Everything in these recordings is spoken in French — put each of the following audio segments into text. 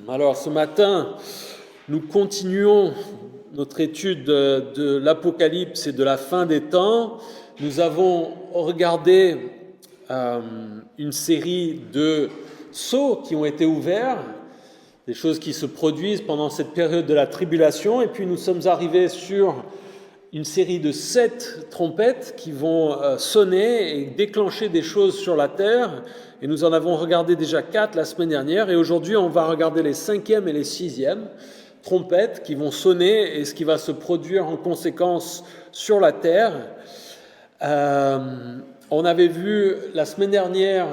Alors ce matin, nous continuons notre étude de l'Apocalypse et de la fin des temps. Nous avons regardé une série de sceaux qui ont été ouverts, des choses qui se produisent pendant cette période de la tribulation, et puis nous sommes arrivés sur une série de 7 trompettes qui vont sonner et déclencher des choses sur la terre. Et nous en avons regardé déjà 4 la semaine dernière. Et aujourd'hui, on va regarder les 5e et les 6e trompettes qui vont sonner et ce qui va se produire en conséquence sur la terre. On avait vu la semaine dernière,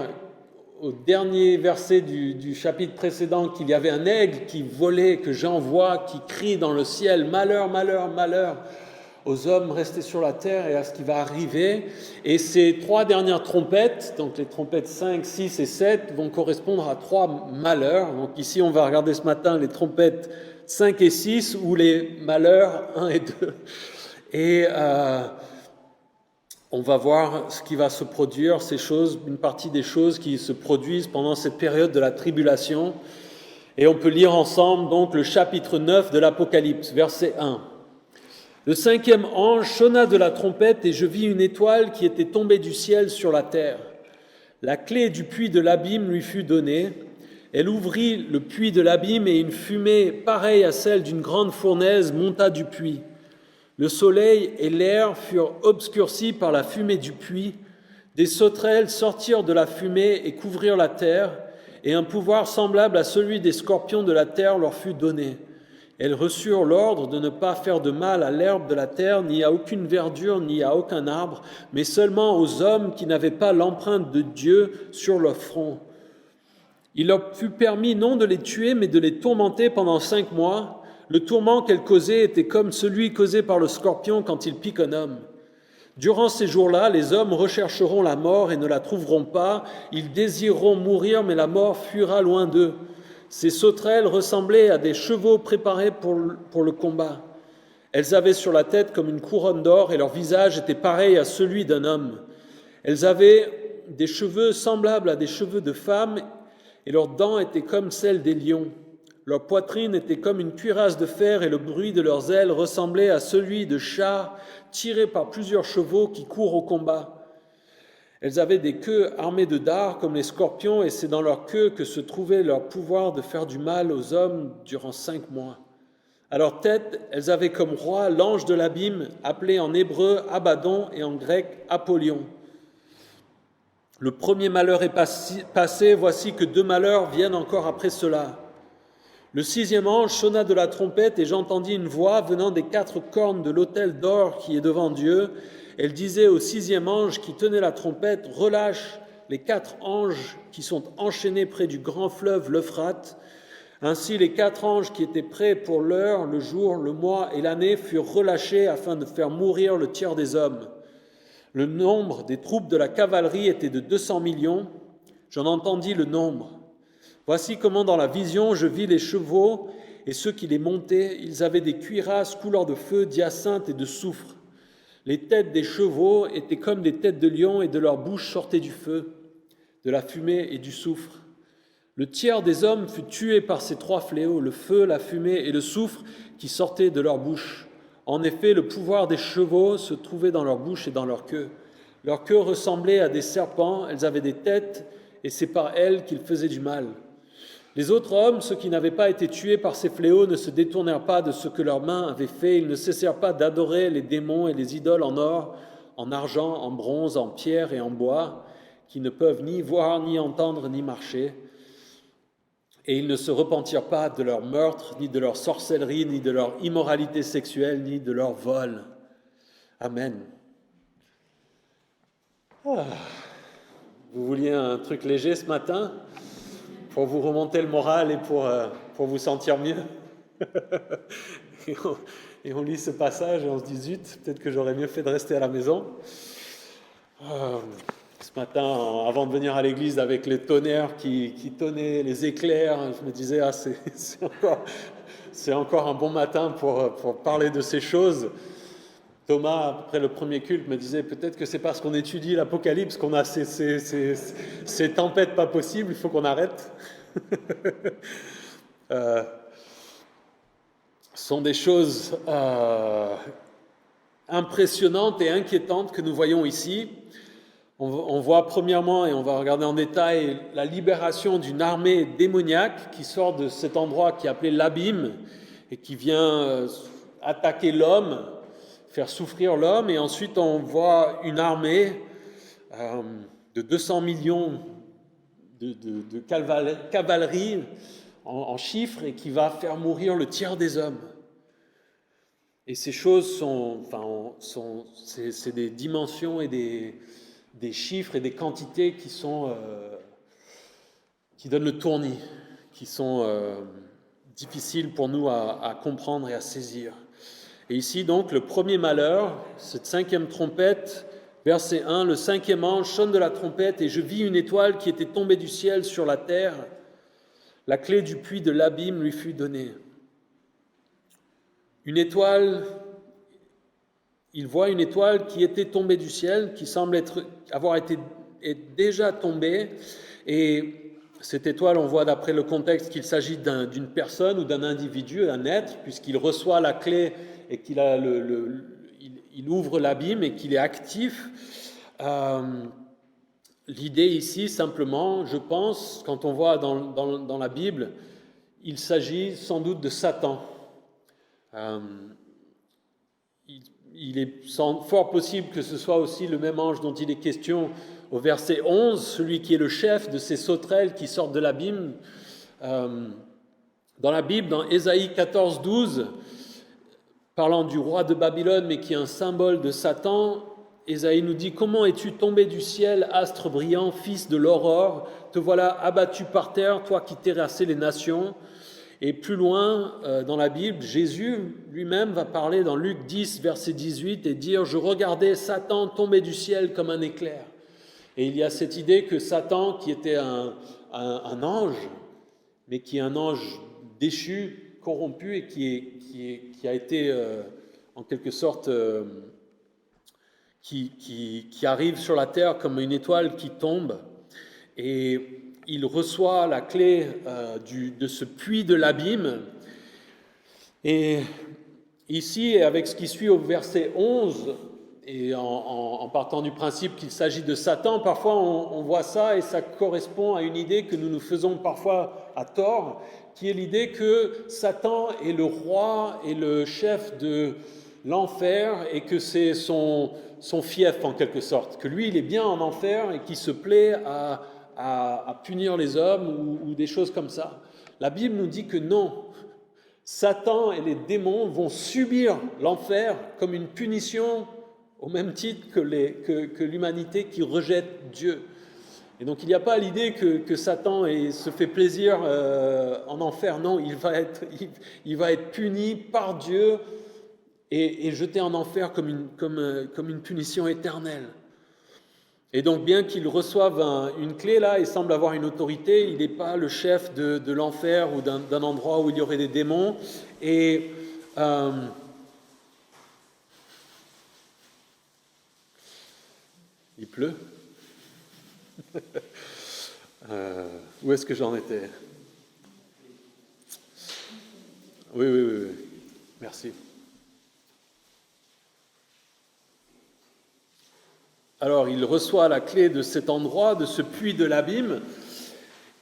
au dernier verset du chapitre précédent, qu'il y avait un aigle qui volait, que Jean voit, qui crie dans le ciel « Malheur, malheur, malheur !» aux hommes restés sur la terre et à ce qui va arriver. Et ces 3 dernières trompettes, donc les trompettes 5, 6 et 7, vont correspondre à 3 malheurs. Donc ici, on va regarder ce matin les trompettes 5 et 6 ou les malheurs 1 et 2. Et on va voir ce qui va se produire, ces choses, une partie des choses qui se produisent pendant cette période de la tribulation. Et on peut lire ensemble donc le chapitre 9 de l'Apocalypse, verset 1. Le 5e ange sonna de la trompette et je vis une étoile qui était tombée du ciel sur la terre. La clé du puits de l'abîme lui fut donnée. Elle ouvrit le puits de l'abîme et une fumée pareille à celle d'une grande fournaise monta du puits. Le soleil et l'air furent obscurcis par la fumée du puits. Des sauterelles sortirent de la fumée et couvrirent la terre, et un pouvoir semblable à celui des scorpions de la terre leur fut donné. Elles reçurent l'ordre de ne pas faire de mal à l'herbe de la terre, ni à aucune verdure, ni à aucun arbre, mais seulement aux hommes qui n'avaient pas l'empreinte de Dieu sur leur front. Il leur fut permis non de les tuer, mais de les tourmenter pendant 5 mois. Le tourment qu'elles causaient était comme celui causé par le scorpion quand il pique un homme. Durant ces jours-là, les hommes rechercheront la mort et ne la trouveront pas. Ils désireront mourir, mais la mort fuira loin d'eux. Ces sauterelles ressemblaient à des chevaux préparés pour le combat. Elles avaient sur la tête comme une couronne d'or et leur visage était pareil à celui d'un homme. Elles avaient des cheveux semblables à des cheveux de femmes et leurs dents étaient comme celles des lions. Leur poitrine était comme une cuirasse de fer et le bruit de leurs ailes ressemblait à celui de chars tirés par plusieurs chevaux qui courent au combat. Elles avaient des queues armées de dards comme les scorpions et c'est dans leur queue que se trouvait leur pouvoir de faire du mal aux hommes durant 5 mois. À leur tête, elles avaient comme roi l'ange de l'abîme, appelé en hébreu Abaddon et en grec Apollyon. Le premier malheur est passé, voici que 2 malheurs viennent encore après cela. Le 6e ange sonna de la trompette et j'entendis une voix venant des 4 cornes de l'autel d'or qui est devant Dieu. Elle disait au 6e ange qui tenait la trompette, « Relâche les 4 anges qui sont enchaînés près du grand fleuve l'Euphrate. » Ainsi les 4 anges qui étaient prêts pour l'heure, le jour, le mois et l'année furent relâchés afin de faire mourir le tiers des hommes. Le nombre des troupes de la cavalerie était de 200 millions. J'en entendis le nombre. Voici comment dans la vision je vis les chevaux et ceux qui les montaient. Ils avaient des cuirasses couleur de feu, d'hyacinthe et de soufre. Les têtes des chevaux étaient comme des têtes de lions et de leur bouche sortait du feu, de la fumée et du soufre. Le tiers des hommes fut tué par ces 3 fléaux, le feu, la fumée et le soufre qui sortaient de leur bouche. En effet, le pouvoir des chevaux se trouvait dans leur bouche et dans leur queue. Leur queue ressemblait à des serpents, elles avaient des têtes et c'est par elles qu'ils faisaient du mal. Les autres hommes, ceux qui n'avaient pas été tués par ces fléaux, ne se détournèrent pas de ce que leurs mains avaient fait. Ils ne cessèrent pas d'adorer les démons et les idoles en or, en argent, en bronze, en pierre et en bois, qui ne peuvent ni voir, ni entendre, ni marcher. Et ils ne se repentirent pas de leur meurtre, ni de leur sorcellerie, ni de leur immoralité sexuelle, ni de leur vol. Amen. Vous vouliez un truc léger ce matin ? Pour vous remonter le moral et pour vous sentir mieux. Et on lit ce passage et on se dit, zut, peut-être que j'aurais mieux fait de rester à la maison. Ce matin, avant de venir à l'église avec les tonnerres qui tonnaient, les éclairs, je me disais, c'est encore un bon matin pour parler de ces choses. Thomas, après le premier culte, me disait peut-être que c'est parce qu'on étudie l'Apocalypse qu'on a ces tempêtes pas possibles, il faut qu'on arrête. sont des choses impressionnantes et inquiétantes que nous voyons ici. On voit premièrement, et on va regarder en détail, la libération d'une armée démoniaque qui sort de cet endroit qui est appelé l'abîme et qui vient attaquer l'homme, faire souffrir l'homme. Et ensuite, on voit une armée de 200 millions de cavalerie en chiffres et qui va faire mourir le tiers des hommes. Et ces choses c'est des dimensions et des chiffres et des quantités qui donnent le tournis, qui sont difficiles pour nous à comprendre et à saisir. Et ici donc, le premier malheur, cette 5e trompette, verset 1, le 5e ange sonne de la trompette et je vis une étoile qui était tombée du ciel sur la terre. La clé du puits de l'abîme lui fut donnée. Une étoile, il voit une étoile qui était tombée du ciel, qui semble avoir été déjà tombée. Et cette étoile, on voit d'après le contexte qu'il s'agit d'une personne ou d'un individu, un être, puisqu'il reçoit la clé et qu'il a il ouvre l'abîme et qu'il est actif. L'idée ici, simplement, je pense, quand on voit dans la Bible, il s'agit sans doute de Satan. Il est fort possible que ce soit aussi le même ange dont il est question au verset 11, celui qui est le chef de ces sauterelles qui sortent de l'abîme. Dans la Bible, dans Ésaïe 14, 12, parlant du roi de Babylone, mais qui est un symbole de Satan, Ésaïe nous dit « Comment es-tu tombé du ciel, astre brillant, fils de l'aurore? Te voilà abattu par terre, toi qui terrassais les nations. » Et plus loin dans la Bible, Jésus lui-même va parler dans Luc 10, verset 18, et dire « Je regardais Satan tomber du ciel comme un éclair. » Et il y a cette idée que Satan, qui était un ange, mais qui est un ange déchu, corrompu, et qui a été en quelque sorte, qui arrive sur la terre comme une étoile qui tombe, et il reçoit la clé de ce puits de l'abîme. Et ici, avec ce qui suit au verset 11, et en partant du principe qu'il s'agit de Satan, parfois on voit ça et ça correspond à une idée que nous nous faisons parfois à tort, qui est l'idée que Satan est le roi et le chef de l'enfer et que c'est son fief en quelque sorte, que lui il est bien en enfer et qui se plaît à punir les hommes ou des choses comme ça. La Bible nous dit que non, Satan et les démons vont subir l'enfer comme une punition au même titre que l'humanité qui rejette Dieu. Et donc il n'y a pas l'idée que Satan se fait plaisir en enfer. Non, il va être puni par Dieu et jeté en enfer comme une punition éternelle. Et donc bien qu'il reçoive une clé là, il semble avoir une autorité, il n'est pas le chef de l'enfer ou d'un endroit où il y aurait des démons. Et il pleut. Où est-ce que j'en étais? Oui. Merci. Alors, il reçoit la clé de cet endroit, de ce puits de l'abîme.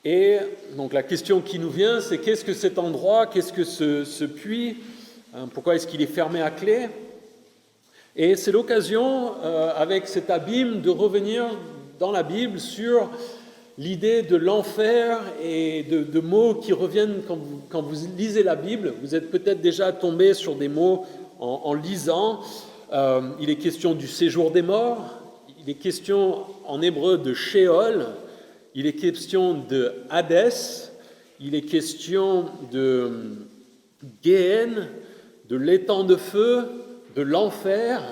Et donc, la question qui nous vient, c'est qu'est-ce que cet endroit, qu'est-ce que ce puits? Pourquoi est-ce qu'il est fermé à clé? Et c'est l'occasion, avec cet abîme, de revenir dans la Bible sur l'idée de l'enfer et de mots qui reviennent quand vous lisez la Bible. Vous êtes peut-être déjà tombé sur des mots en lisant. Il est question du séjour des morts. Il est question en hébreu de Sheol, il est question de Hadès, il est question de Géhen, de l'étang de feu, de l'enfer.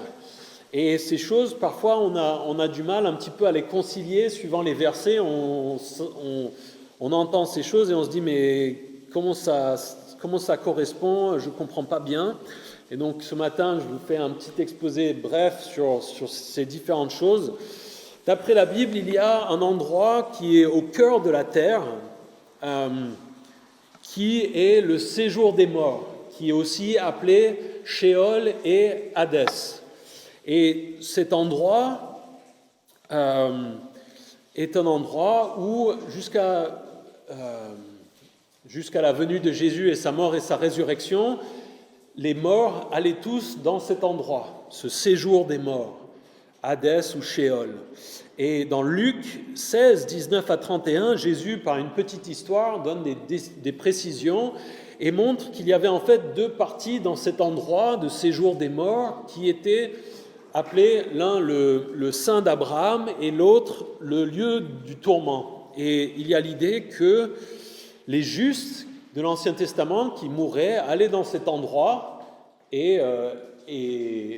Et ces choses, parfois, on a du mal un petit peu à les concilier suivant les versets. On entend ces choses et on se dit, mais comment ça correspond? Je ne comprends pas bien. Et donc ce matin, je vous fais un petit exposé bref sur ces différentes choses. D'après la Bible, il y a un endroit qui est au cœur de la terre, qui est le séjour des morts, qui est aussi appelé Sheol et Hadès. Et cet endroit est un endroit où, jusqu'à la venue de Jésus et sa mort et sa résurrection, les morts allaient tous dans cet endroit, ce séjour des morts, Hadès ou Sheol. Et dans Luc 16, 19 à 31, Jésus, par une petite histoire, donne des précisions et montre qu'il y avait en fait deux parties dans cet endroit de séjour des morts qui étaient appelés l'un le sein d'Abraham et l'autre le lieu du tourment. Et il y a l'idée que les justes de l'Ancien Testament qui mouraient allaient dans cet endroit et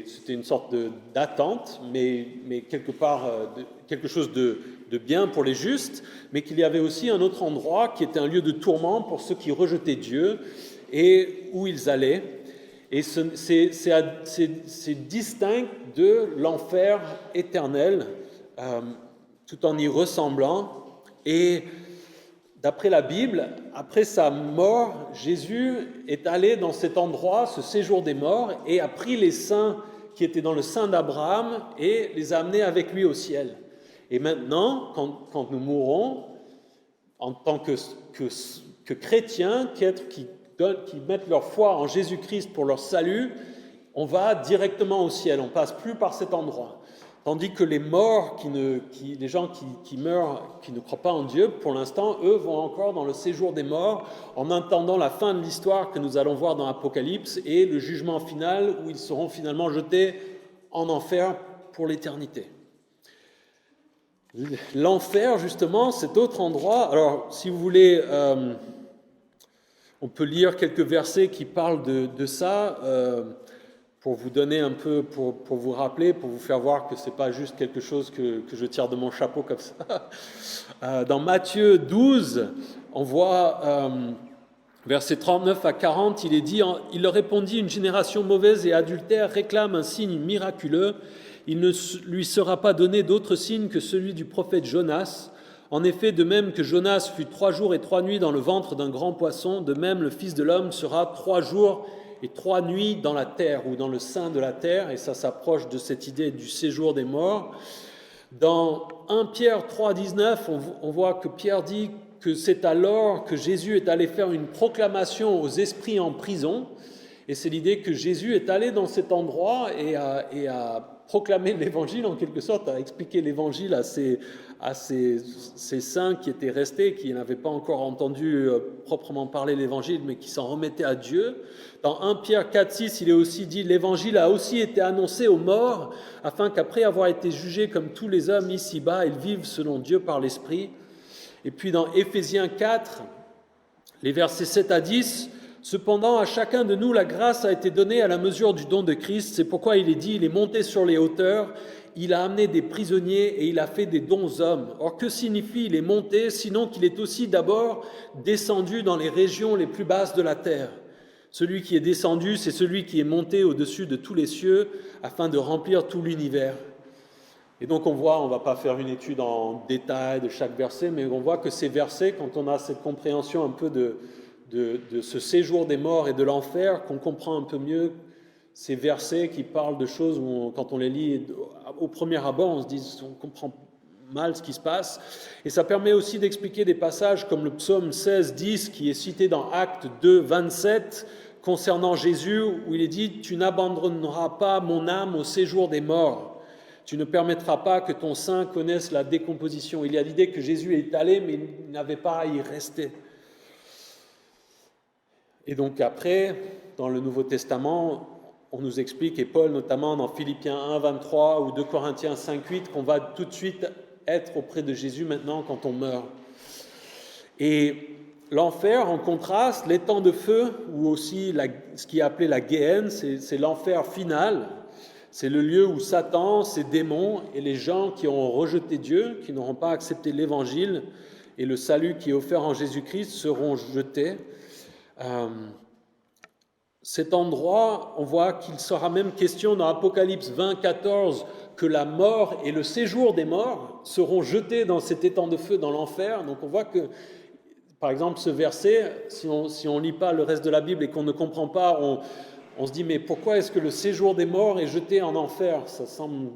c'était une sorte d'attente, mais quelque part quelque chose de bien pour les justes, mais qu'il y avait aussi un autre endroit qui était un lieu de tourment pour ceux qui rejetaient Dieu et où ils allaient. Et c'est distinct de l'enfer éternel, tout en y ressemblant. Et d'après la Bible, après sa mort, Jésus est allé dans cet endroit, ce séjour des morts, et a pris les saints qui étaient dans le sein d'Abraham et les a amenés avec lui au ciel. Et maintenant, quand nous mourrons, en tant que chrétiens, qui mettent leur foi en Jésus-Christ pour leur salut, on va directement au ciel, on ne passe plus par cet endroit. Tandis que les morts, les gens qui meurent, qui ne croient pas en Dieu, pour l'instant, eux vont encore dans le séjour des morts, en attendant la fin de l'histoire que nous allons voir dans l'Apocalypse et le jugement final où ils seront finalement jetés en enfer pour l'éternité. L'enfer, justement, cet autre endroit, alors si vous voulez, on peut lire quelques versets qui parlent de ça, pour vous donner un peu, pour vous rappeler, pour vous faire voir que ce n'est pas juste quelque chose que je tire de mon chapeau comme ça. Dans Matthieu 12, on voit versets 39 à 40, il est dit « Il leur répondit, une génération mauvaise et adultère réclame un signe miraculeux. Il ne lui sera pas donné d'autre signe que celui du prophète Jonas. En effet, de même que Jonas fut 3 jours et 3 nuits dans le ventre d'un grand poisson, de même le Fils de l'homme sera 3 jours et 3 nuits dans la terre ou dans le sein de la terre, et ça s'approche de cette idée du séjour des morts. Dans 1 Pierre 3, 19, on voit que Pierre dit que c'est alors que Jésus est allé faire une proclamation aux esprits en prison, et c'est l'idée que Jésus est allé dans cet endroit et a proclamé l'évangile en quelque sorte, a expliqué l'évangile à ces saints qui étaient restés, qui n'avaient pas encore entendu proprement parler l'évangile, mais qui s'en remettaient à Dieu. Dans 1 Pierre 4, 6, il est aussi dit « L'évangile a aussi été annoncé aux morts, afin qu'après avoir été jugés comme tous les hommes ici-bas, ils vivent selon Dieu par l'Esprit. » Et puis dans Éphésiens 4, les versets 7 à 10, « Cependant, à chacun de nous, la grâce a été donnée à la mesure du don de Christ. C'est pourquoi il est dit, il est monté sur les hauteurs, il a amené des prisonniers et il a fait des dons aux hommes. Or, que signifie il est monté, sinon qu'il est aussi d'abord descendu dans les régions les plus basses de la terre. Celui qui est descendu, c'est celui qui est monté au-dessus de tous les cieux, afin de remplir tout l'univers. » Et donc on voit, on ne va pas faire une étude en détail de chaque verset, mais on voit que ces versets, quand on a cette compréhension un peu de ce séjour des morts et de l'enfer, qu'on comprend un peu mieux ces versets qui parlent de choses où, quand on les lit au premier abord, on se dit, on comprend mal ce qui se passe. Et ça permet aussi d'expliquer des passages comme le psaume 16, 10, qui est cité dans Actes 2, 27, concernant Jésus, où il est dit « Tu n'abandonneras pas mon âme au séjour des morts. Tu ne permettras pas que ton sein connaisse la décomposition. » Il y a l'idée que Jésus est allé, mais il n'avait pas à y rester. Et donc après, dans le Nouveau Testament, on nous explique, et Paul notamment dans Philippiens 1, 23 ou 2 Corinthiens 5, 8, qu'on va tout de suite être auprès de Jésus maintenant quand on meurt. Et l'enfer, en contraste, l'étang de feu, ou aussi ce qui est appelé la Géhenne, c'est l'enfer final. C'est le lieu où Satan, ses démons et les gens qui auront rejeté Dieu, qui n'auront pas accepté l'Évangile et le salut qui est offert en Jésus-Christ seront jetés. Cet endroit, on voit qu'il sera même question dans Apocalypse 20, 14, que la mort et le séjour des morts seront jetés dans cet étang de feu dans l'enfer. Donc on voit que par exemple, ce verset, si on lit pas le reste de la Bible et qu'on ne comprend pas, on se dit, mais pourquoi est-ce que le séjour des morts est jeté en enfer? Ça semble...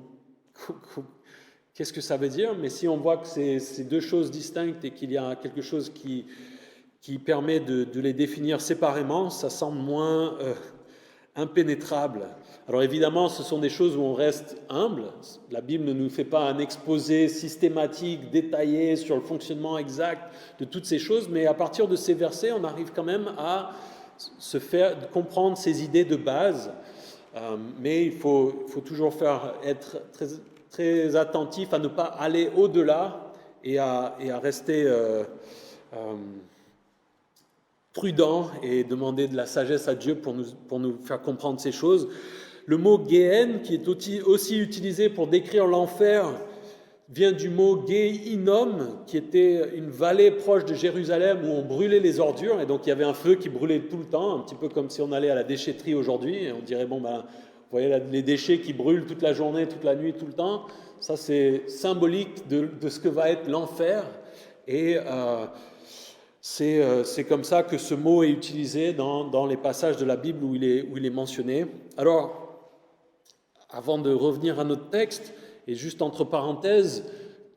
Qu'est-ce que ça veut dire? Mais si on voit que c'est deux choses distinctes et qu'il y a quelque chose qui permet de les définir séparément, ça semble moins impénétrable. Alors évidemment, ce sont des choses où on reste humble. La Bible ne nous fait pas un exposé systématique, détaillé sur le fonctionnement exact de toutes ces choses, mais à partir de ces versets, on arrive quand même à se faire comprendre ces idées de base. Mais il faut toujours être très, très attentif à ne pas aller au-delà et à rester prudent et demander de la sagesse à Dieu pour nous faire comprendre ces choses. Le mot « Géhen », qui est aussi utilisé pour décrire l'enfer, vient du mot « Géhinom », qui était une vallée proche de Jérusalem où on brûlait les ordures, et donc il y avait un feu qui brûlait tout le temps, un petit peu comme si on allait à la déchetterie aujourd'hui, et on dirait, bon, ben, vous voyez les déchets qui brûlent toute la journée, toute la nuit, tout le temps. Ça, c'est symbolique de ce que va être l'enfer, et c'est comme ça que ce mot est utilisé dans les passages de la Bible où il est mentionné. Alors, avant de revenir à notre texte, et juste entre parenthèses,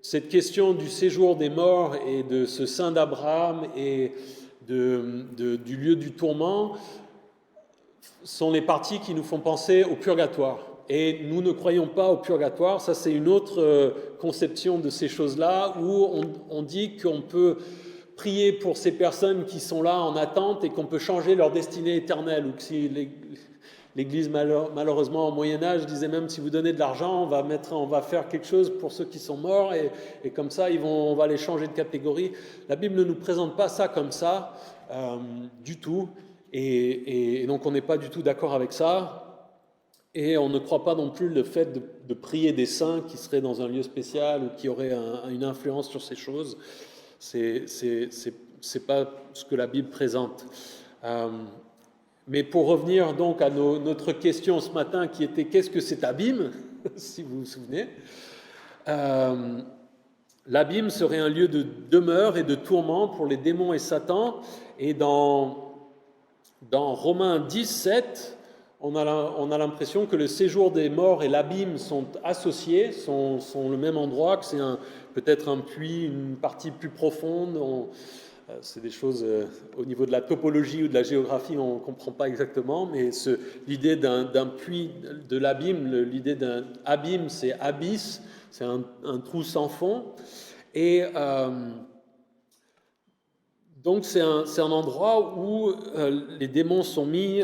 cette question du séjour des morts et de ce sein d'Abraham et du lieu du tourment sont les parties qui nous font penser au purgatoire. Et nous ne croyons pas au purgatoire, ça c'est une autre conception de ces choses-là, où on dit qu'on peut prier pour ces personnes qui sont là en attente et qu'on peut changer leur destinée éternelle, ou que si l'Église, malheureusement, au Moyen-Âge, disait même, si vous donnez de l'argent, on va faire quelque chose pour ceux qui sont morts, et comme ça, on va les changer de catégorie. La Bible ne nous présente pas ça comme ça, du tout, et donc on n'est pas du tout d'accord avec ça, et on ne croit pas non plus le fait de prier des saints qui seraient dans un lieu spécial ou qui auraient une influence sur ces choses. C'est pas ce que la Bible présente. Mais pour revenir donc à notre question ce matin qui était « Qu'est-ce que cet abîme ?» si vous vous souvenez. L'abîme serait un lieu de demeure et de tourment pour les démons et Satan. Et dans Romains 10:7, on a l'impression que le séjour des morts et l'abîme sont associés, sont le même endroit, que c'est peut-être un puits, une partie plus profonde. C'est des choses au niveau de la topologie ou de la géographie, on ne comprend pas exactement, mais l'idée d'un puits, de l'abîme, l'idée d'un abîme, c'est abysse, c'est un trou sans fond. Et donc c'est un endroit où les démons sont mis.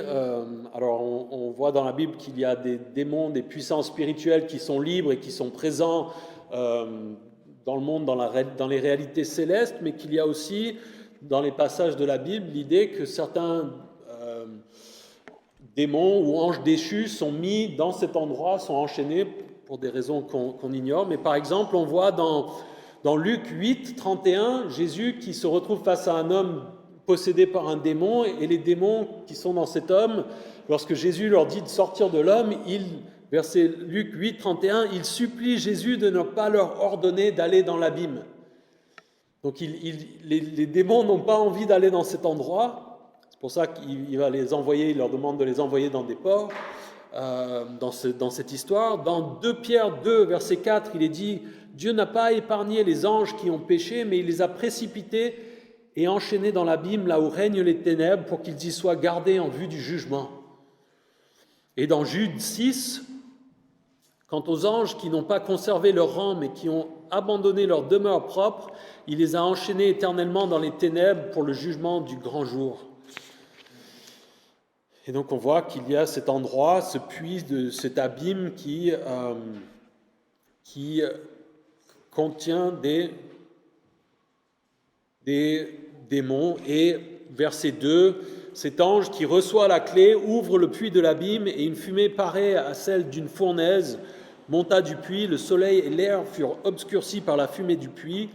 Alors on voit dans la Bible qu'il y a des démons, des puissances spirituelles qui sont libres et qui sont présents dans le monde, dans les réalités célestes, mais qu'il y a aussi, dans les passages de la Bible, l'idée que certains démons ou anges déchus sont mis dans cet endroit, sont enchaînés pour des raisons qu'on ignore. Mais par exemple, on voit dans Luc 8, 31, Jésus qui se retrouve face à un homme possédé par un démon, et les démons qui sont dans cet homme, lorsque Jésus leur dit de sortir de l'homme, verset Luc 8, 31, ils supplient Jésus de ne pas leur ordonner d'aller dans l'abîme. Donc les démons n'ont pas envie d'aller dans cet endroit, c'est pour ça qu'il va les envoyer, il leur demande de les envoyer dans des ports, dans cette histoire. Dans 2 Pierre 2, verset 4, il est dit « Dieu n'a pas épargné les anges qui ont péché, mais il les a précipités et enchaînés dans l'abîme, là où règnent les ténèbres, pour qu'ils y soient gardés en vue du jugement. » Et dans Jude 6, quant aux anges qui n'ont pas conservé leur rang, mais qui ont abandonné leur demeure propre, il les a enchaînés éternellement dans les ténèbres pour le jugement du grand jour. Et donc on voit qu'il y a cet endroit, ce puits, cet abîme qui contient des démons. Et verset 2, cet ange qui reçoit la clé ouvre le puits de l'abîme, et une fumée pareille à celle d'une fournaise monta du puits. Le soleil et l'air furent obscurcis par la fumée du puits.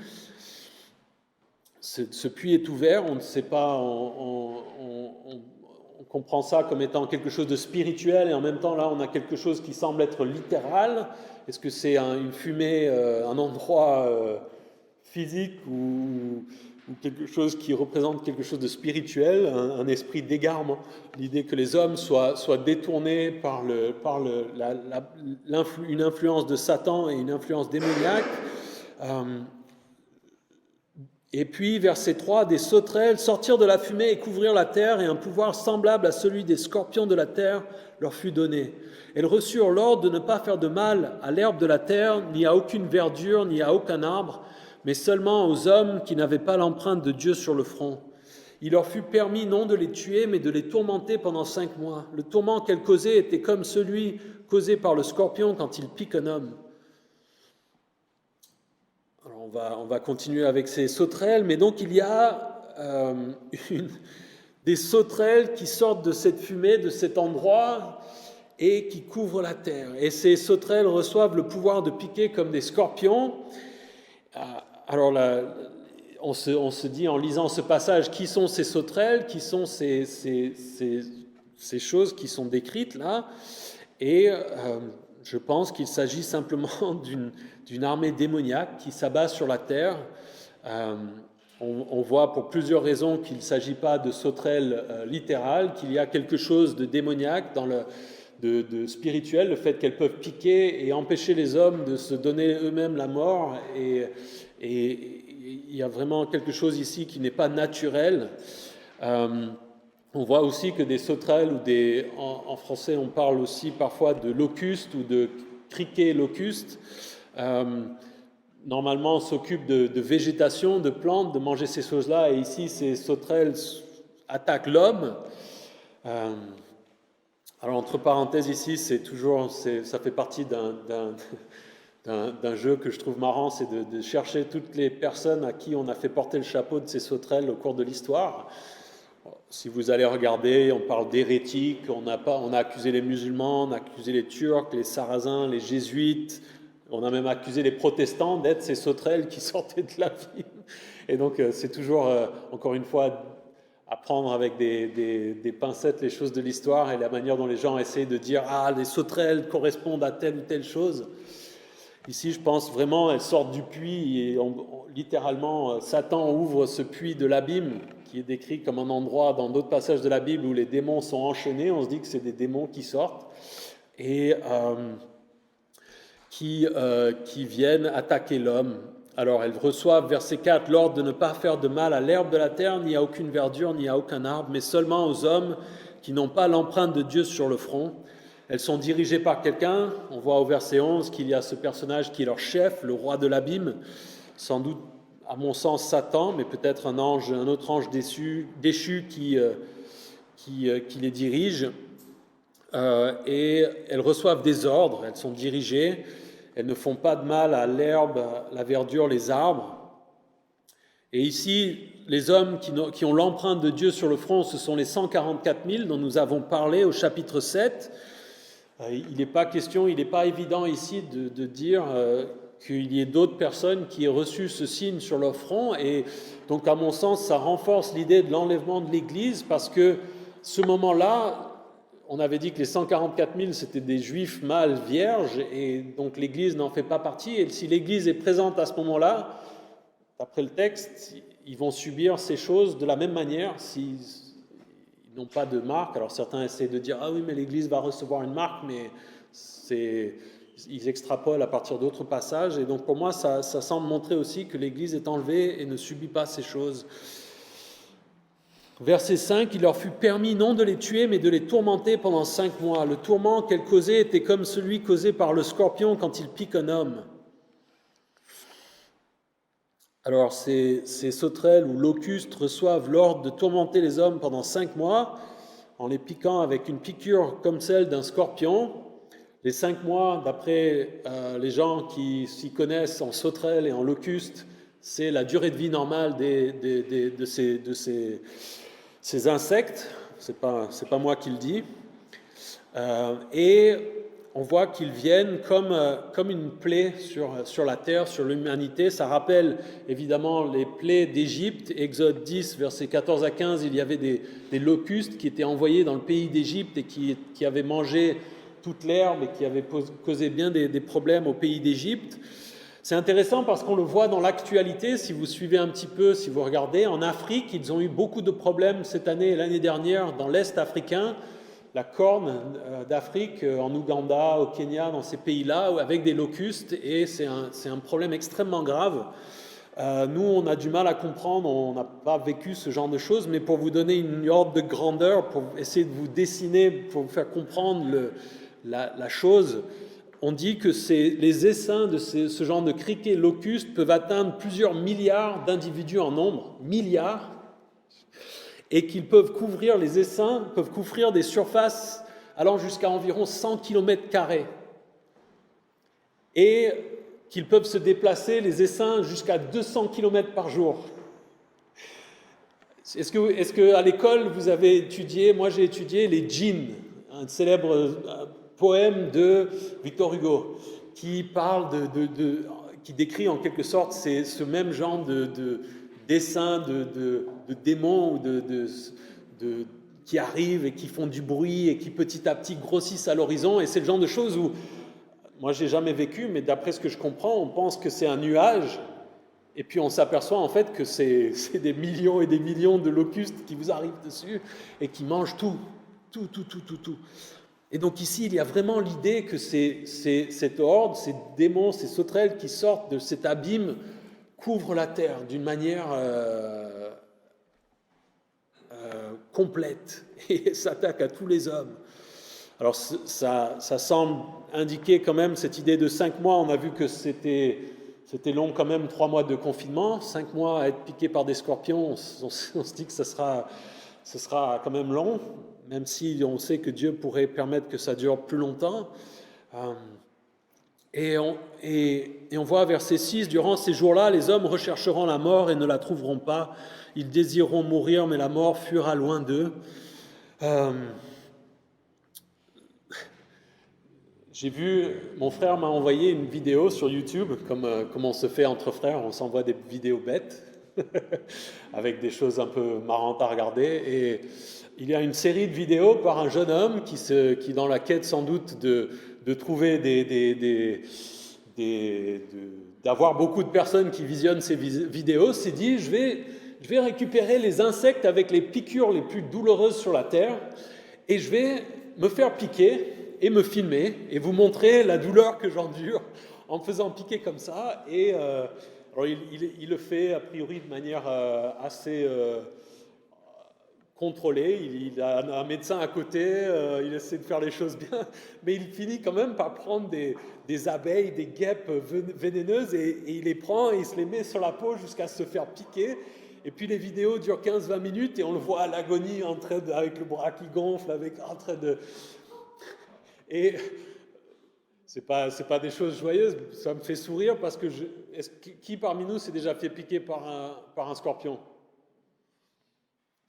Ce puits est ouvert, on ne sait pas, on comprend ça comme étant quelque chose de spirituel, et en même temps là on a quelque chose qui semble être littéral. Est-ce que c'est une fumée, un endroit physique, ou ou quelque chose qui représente quelque chose de spirituel, un esprit d'égarement, l'idée que les hommes soient détournés par une influence de Satan et une influence démoniaque. Et puis, verset 3, des sauterelles sortirent de la fumée et couvrirent la terre, et un pouvoir semblable à celui des scorpions de la terre leur fut donné. Elles reçurent l'ordre de ne pas faire de mal à l'herbe de la terre, ni à aucune verdure, ni à aucun arbre, mais seulement aux hommes qui n'avaient pas l'empreinte de Dieu sur le front. Il leur fut permis non de les tuer, mais de les tourmenter pendant 5 mois. Le tourment qu'elles causaient était comme celui causé par le scorpion quand il pique un homme. Alors on va continuer avec ces sauterelles, mais donc il y a des sauterelles qui sortent de cette fumée, de cet endroit, et qui couvrent la terre. Et ces sauterelles reçoivent le pouvoir de piquer comme des scorpions. Alors là, on se dit en lisant ce passage, qui sont ces sauterelles, qui sont ces choses qui sont décrites là. Et je pense qu'il s'agit simplement d'une armée démoniaque qui s'abat sur la terre. On voit pour plusieurs raisons qu'il ne s'agit pas de sauterelles littérales, qu'il y a quelque chose de démoniaque de spirituel, le fait qu'elles peuvent piquer et empêcher les hommes de se donner eux-mêmes la mort. Et il y a vraiment quelque chose ici qui n'est pas naturel. On voit aussi que des sauterelles, ou en français on parle aussi parfois de locustes ou de criquets locustes, normalement on s'occupe de végétation, de plantes, de manger ces choses-là, et ici ces sauterelles attaquent l'homme. Alors entre parenthèses ici, ça fait partie d'un jeu que je trouve marrant, c'est de chercher toutes les personnes à qui on a fait porter le chapeau de ces sauterelles au cours de l'histoire. Si vous allez regarder, on parle d'hérétiques, on a accusé les musulmans, on a accusé les Turcs, les Sarrasins, les Jésuites, on a même accusé les protestants d'être ces sauterelles qui sortaient de la ville. Et donc c'est toujours, encore une fois, à prendre avec des pincettes les choses de l'histoire et la manière dont les gens essayent de dire « Ah, les sauterelles correspondent à telle ou telle chose ». Ici, je pense vraiment, elles sortent du puits et littéralement, Satan ouvre ce puits de l'abîme qui est décrit comme un endroit dans d'autres passages de la Bible où les démons sont enchaînés. On se dit que c'est des démons qui sortent et qui viennent attaquer l'homme. Alors, elles reçoivent, verset 4, l'ordre de ne pas faire de mal à l'herbe de la terre, ni à aucune verdure, ni à aucun arbre, mais seulement aux hommes qui n'ont pas l'empreinte de Dieu sur le front. Elles sont dirigées par quelqu'un. On voit au verset 11 qu'il y a ce personnage qui est leur chef, le roi de l'abîme, sans doute, à mon sens, Satan, mais peut-être un autre ange déchu qui les dirige. Et elles reçoivent des ordres, elles sont dirigées, elles ne font pas de mal à l'herbe, la verdure, les arbres. Et ici, les hommes qui ont l'empreinte de Dieu sur le front, ce sont les 144 000 dont nous avons parlé au chapitre 7. Il n'est pas question, il n'est pas évident ici de dire qu'il y ait d'autres personnes qui aient reçu ce signe sur leur front. Et donc, à mon sens, ça renforce l'idée de l'enlèvement de l'Église, parce que ce moment-là, on avait dit que les 144 000, c'était des juifs mâles vierges, et donc l'Église n'en fait pas partie. Et si l'Église est présente à ce moment-là, d'après le texte, ils vont subir ces choses de la même manière s'ils n'ont pas de marque. Alors certains essaient de dire « Ah oui, mais l'Église va recevoir une marque », mais ils extrapolent à partir d'autres passages. Et donc pour moi, ça semble montrer aussi que l'Église est enlevée et ne subit pas ces choses. Verset 5, « Il leur fut permis non de les tuer, mais de les tourmenter pendant 5 mois. Le tourment qu'elles causaient était comme celui causé par le scorpion quand il pique un homme. » Alors ces sauterelles ou locustes reçoivent l'ordre de tourmenter les hommes pendant 5 mois en les piquant avec une piqûre comme celle d'un scorpion. Les 5 mois, d'après les gens qui s'y connaissent en sauterelles et en locustes, c'est la durée de vie normale de ces insectes. C'est pas moi qui le dis. Et on voit qu'ils viennent comme une plaie sur la terre, sur l'humanité. Ça rappelle évidemment les plaies d'Égypte. Exode 10, versets 14 à 15, il y avait des locustes qui étaient envoyés dans le pays d'Égypte et qui avaient mangé toute l'herbe et qui avaient causé bien des problèmes au pays d'Égypte. C'est intéressant parce qu'on le voit dans l'actualité, si vous suivez un petit peu, si vous regardez, en Afrique, ils ont eu beaucoup de problèmes cette année et l'année dernière dans l'Est africain, la corne d'Afrique, en Ouganda, au Kenya, dans ces pays-là, avec des locustes, et c'est un problème extrêmement grave. Nous, on a du mal à comprendre, on n'a pas vécu ce genre de choses, mais pour vous donner une ordre de grandeur, pour essayer de vous dessiner, pour vous faire comprendre la chose, on dit que les essaims de ce genre de criquets locustes peuvent atteindre plusieurs milliards d'individus en nombre, milliards, et qu'ils peuvent couvrir, les essaims peuvent couvrir des surfaces allant jusqu'à environ 100 km². Et qu'ils peuvent se déplacer, les essaims, jusqu'à 200 km par jour. Est-ce que à l'école, vous avez étudié, moi j'ai étudié les djinns, un célèbre poème de Victor Hugo, qui parle qui décrit en quelque sorte ce même genre de dessin de démons ou qui arrivent et qui font du bruit et qui petit à petit grossissent à l'horizon. Et c'est le genre de choses où, moi j'ai jamais vécu, mais d'après ce que je comprends, on pense que c'est un nuage, et puis on s'aperçoit en fait que c'est des millions et des millions de locustes qui vous arrivent dessus et qui mangent tout. Et donc ici, il y a vraiment l'idée que cette horde, ces démons, ces sauterelles qui sortent de cet abîme couvrent la terre d'une manière complète et s'attaquent à tous les hommes. Alors ça semble indiquer quand même cette idée de 5 mois. On a vu que c'était long quand même, 3 mois de confinement, 5 mois à être piqué par des scorpions. On se dit que ce sera quand même long, même si on sait que Dieu pourrait permettre que ça dure plus longtemps. Et on voit verset 6, « Durant ces jours-là, les hommes rechercheront la mort et ne la trouveront pas. Ils désireront mourir, mais la mort fuira loin d'eux. » J'ai vu, mon frère m'a envoyé une vidéo sur YouTube, comme on se fait entre frères, on s'envoie des vidéos bêtes, avec des choses un peu marrantes à regarder. Et il y a une série de vidéos par un jeune homme qui dans la quête sans doute de trouver d'avoir beaucoup de personnes qui visionnent ces vidéos, s'est dit, je vais récupérer les insectes avec les piqûres les plus douloureuses sur la Terre, et je vais me faire piquer et me filmer et vous montrer la douleur que j'endure en me faisant piquer comme ça. Et alors il le fait a priori de manière assez contrôlée. Il a un médecin à côté, il essaie de faire les choses bien, mais il finit quand même par prendre des abeilles, des guêpes vénéneuses, et il les prend et il se les met sur la peau jusqu'à se faire piquer. Et puis les vidéos durent 15-20 minutes et on le voit à l'agonie avec le bras qui gonfle, en train de... Et c'est pas des choses joyeuses, ça me fait sourire parce que qui parmi nous s'est déjà fait piquer par un scorpion?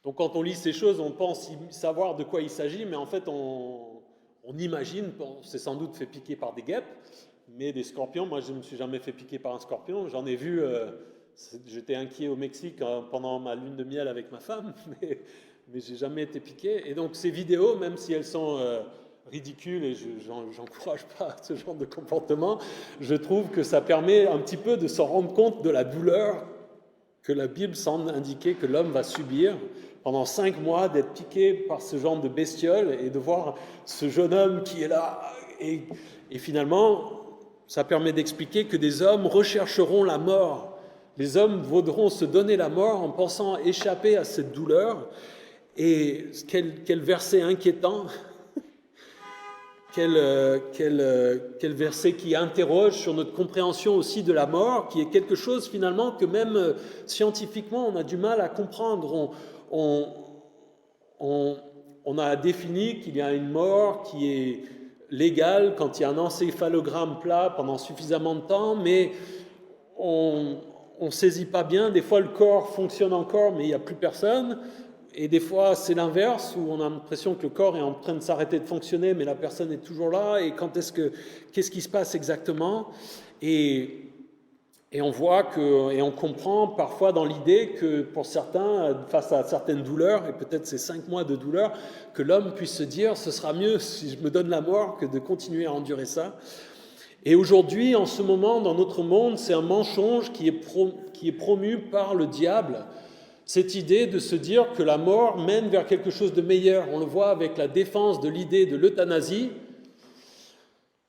Donc quand on lit ces choses, on pense savoir de quoi il s'agit, mais en fait on imagine, on s'est sans doute fait piquer par des guêpes, mais des scorpions, moi je ne me suis jamais fait piquer par un scorpion. J'en ai vu, j'étais inquiet au Mexique pendant ma lune de miel avec ma femme, mais j'ai jamais été piqué. Et donc ces vidéos, même si elles sont... ridicule, et j'encourage pas ce genre de comportement, je trouve que ça permet un petit peu de s'en rendre compte de la douleur que la Bible semble indiquer que l'homme va subir pendant 5 mois, d'être piqué par ce genre de bestiole et de voir ce jeune homme qui est là. Et finalement, ça permet d'expliquer que des hommes rechercheront la mort. Les hommes voudront se donner la mort en pensant échapper à cette douleur. Et quel verset inquiétant! Quel verset qui interroge sur notre compréhension aussi de la mort, qui est quelque chose finalement que même scientifiquement on a du mal à comprendre. On a défini qu'il y a une mort qui est légale quand il y a un encéphalogramme plat pendant suffisamment de temps, mais on ne saisit pas bien. Des fois le corps fonctionne encore mais il n'y a plus personne. Et des fois, c'est l'inverse, où on a l'impression que le corps est en train de s'arrêter de fonctionner, mais la personne est toujours là. Et qu'est-ce qui se passe exactement? Et on voit et on comprend parfois dans l'idée que pour certains, face à certaines douleurs, et peut-être ces 5 mois de douleur, que l'homme puisse se dire, ce sera mieux si je me donne la mort que de continuer à endurer ça. Et aujourd'hui, en ce moment, dans notre monde, c'est un mensonge qui est promu par le diable. Cette idée de se dire que la mort mène vers quelque chose de meilleur. On le voit avec la défense de l'idée de l'euthanasie,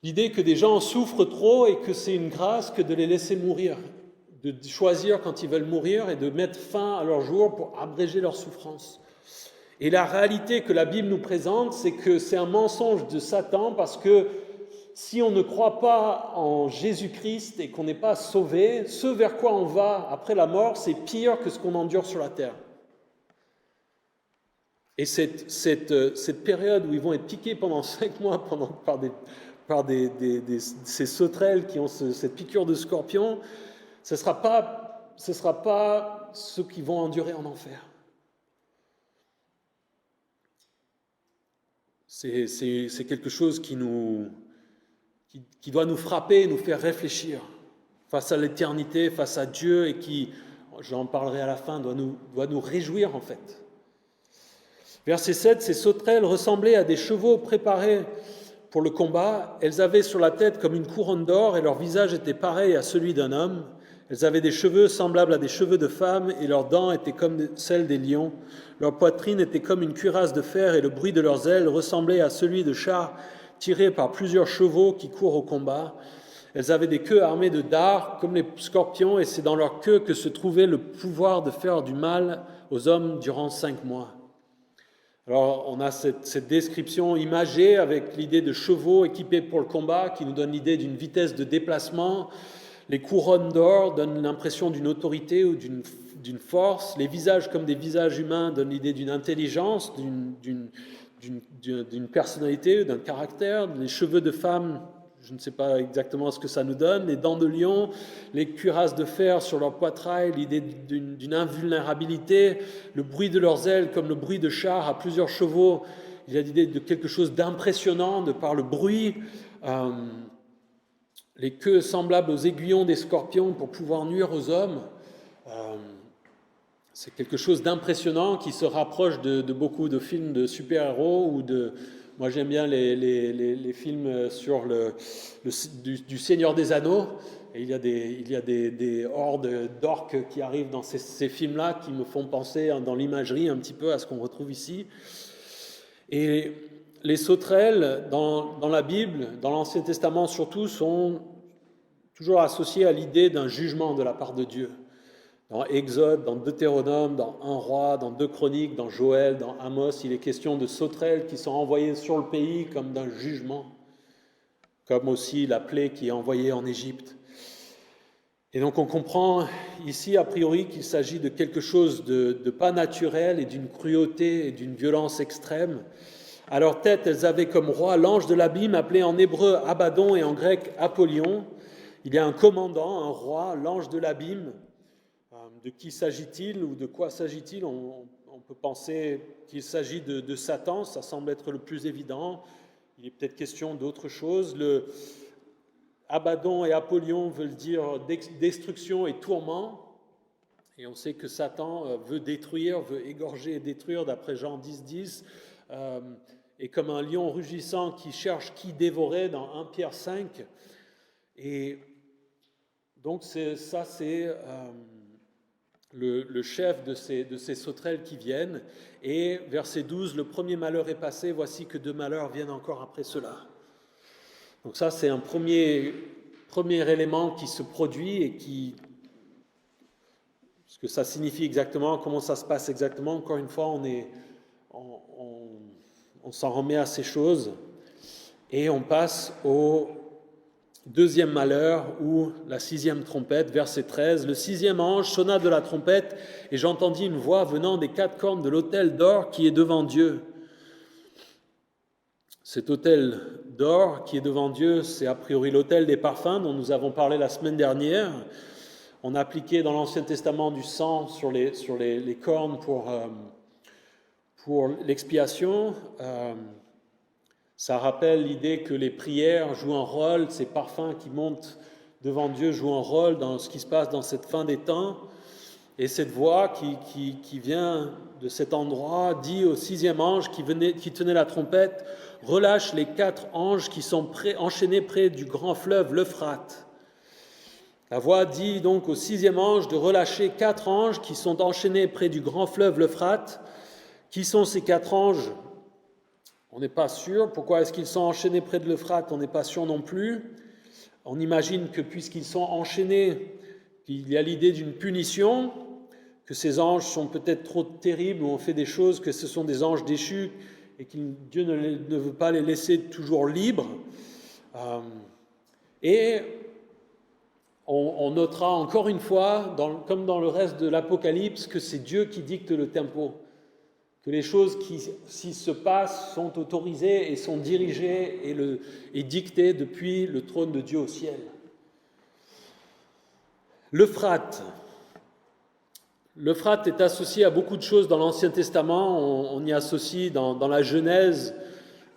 l'idée que des gens souffrent trop et que c'est une grâce que de les laisser mourir, de choisir quand ils veulent mourir et de mettre fin à leur jour pour abréger leur souffrance. Et la réalité que la Bible nous présente, c'est que c'est un mensonge de Satan parce que si on ne croit pas en Jésus-Christ et qu'on n'est pas sauvé, ce vers quoi on va après la mort, c'est pire que ce qu'on endure sur la terre. Et cette période où ils vont être piqués pendant 5 mois par ces sauterelles qui ont cette piqûre de scorpion, ce ne sera pas ceux qui vont endurer en enfer. C'est quelque chose qui doit nous frapper, nous faire réfléchir face à l'éternité, face à Dieu, et qui, j'en parlerai à la fin, doit nous réjouir en fait. Verset 7, ces sauterelles ressemblaient à des chevaux préparés pour le combat. Elles avaient sur la tête comme une couronne d'or et leur visage était pareil à celui d'un homme. Elles avaient des cheveux semblables à des cheveux de femme et leurs dents étaient comme celles des lions. Leur poitrine était comme une cuirasse de fer et le bruit de leurs ailes ressemblait à celui de chars tirés par plusieurs chevaux qui courent au combat. Elles avaient des queues armées de dards comme les scorpions et c'est dans leur queue que se trouvait le pouvoir de faire du mal aux hommes durant 5 mois. Alors on a cette description imagée avec l'idée de chevaux équipés pour le combat qui nous donne l'idée d'une vitesse de déplacement. Les couronnes d'or donnent l'impression d'une autorité ou d'une force. Les visages comme des visages humains donnent l'idée d'une intelligence, d'une personnalité, d'un caractère. Les cheveux de femme, je ne sais pas exactement ce que ça nous donne. Les dents de lion, les cuirasses de fer sur leur poitrail, l'idée d'une invulnérabilité. Le bruit de leurs ailes comme le bruit de chars à plusieurs chevaux. Il y a l'idée de quelque chose d'impressionnant de par le bruit. Les queues semblables aux aiguillons des scorpions pour pouvoir nuire aux hommes. C'est quelque chose d'impressionnant qui se rapproche de beaucoup de films de super-héros ou moi j'aime bien les films sur du Seigneur des Anneaux. Et il y a des hordes d'orques qui arrivent dans ces films-là qui me font penser dans l'imagerie un petit peu à ce qu'on retrouve ici. Et les sauterelles, dans la Bible, dans l'Ancien Testament surtout, sont toujours associées à l'idée d'un jugement de la part de Dieu. Dans Exode, dans Deutéronome, dans 1 Roi, dans 2 Chroniques, dans Joël, dans Amos, il est question de sauterelles qui sont envoyées sur le pays comme d'un jugement, comme aussi la plaie qui est envoyée en Égypte. Et donc on comprend ici a priori qu'il s'agit de quelque chose de pas naturel et d'une cruauté et d'une violence extrême. À leur tête, elles avaient comme roi l'ange de l'abîme, appelé en hébreu Abaddon et en grec Apollyon. Il y a un commandant, un roi, l'ange de l'abîme. De qui s'agit-il ou de quoi s'agit-il ? On peut penser qu'il s'agit de Satan, ça semble être le plus évident. Il est peut-être question d'autre chose. Abaddon et Apollyon veulent dire destruction et tourment. Et on sait que Satan veut détruire, veut égorger et détruire, d'après Jean 10, et comme un lion rugissant qui cherche qui dévorer dans 1 Pierre 5. Et donc c'est le chef de ces sauterelles qui viennent. Et verset 12, le premier malheur est passé, voici que 2 malheurs viennent encore après cela. Donc ça, c'est un premier élément qui se produit et ce que ça signifie exactement, comment ça se passe exactement. Encore une fois, on s'en remet à ces choses et on passe au 2e malheur ou la 6e trompette, verset 13. Le 6e ange sonna de la trompette et j'entendis une voix venant des 4 cornes de l'autel d'or qui est devant Dieu. Cet autel d'or qui est devant Dieu, c'est a priori l'autel des parfums dont nous avons parlé la semaine dernière. On a appliqué dans l'Ancien Testament du sang sur les cornes pour l'expiation. Ça rappelle l'idée que les prières jouent un rôle, ces parfums qui montent devant Dieu jouent un rôle dans ce qui se passe dans cette fin des temps. Et cette voix qui vient de cet endroit dit au 6e ange qui tenait la trompette, « Relâche les 4 anges qui sont enchaînés près du grand fleuve l'Euphrate. » La voix dit donc au 6e ange de relâcher 4 anges qui sont enchaînés près du grand fleuve l'Euphrate. Qui sont ces 4 anges? On n'est pas sûr. Pourquoi est-ce qu'ils sont enchaînés près de l'Euphrate? On n'est pas sûr non plus. On imagine que puisqu'ils sont enchaînés, qu'il y a l'idée d'une punition, que ces anges sont peut-être trop terribles ou ont fait des choses, que ce sont des anges déchus et que Dieu ne veut pas les laisser toujours libres. Et on notera encore une fois, comme dans le reste de l'Apocalypse, que c'est Dieu qui dicte le tempo, que les choses qui s'y se passent sont autorisées et sont dirigées et dictées depuis le trône de Dieu au ciel. L'Euphrate. L'Euphrate est associé à beaucoup de choses dans l'Ancien Testament. On y associe dans la Genèse,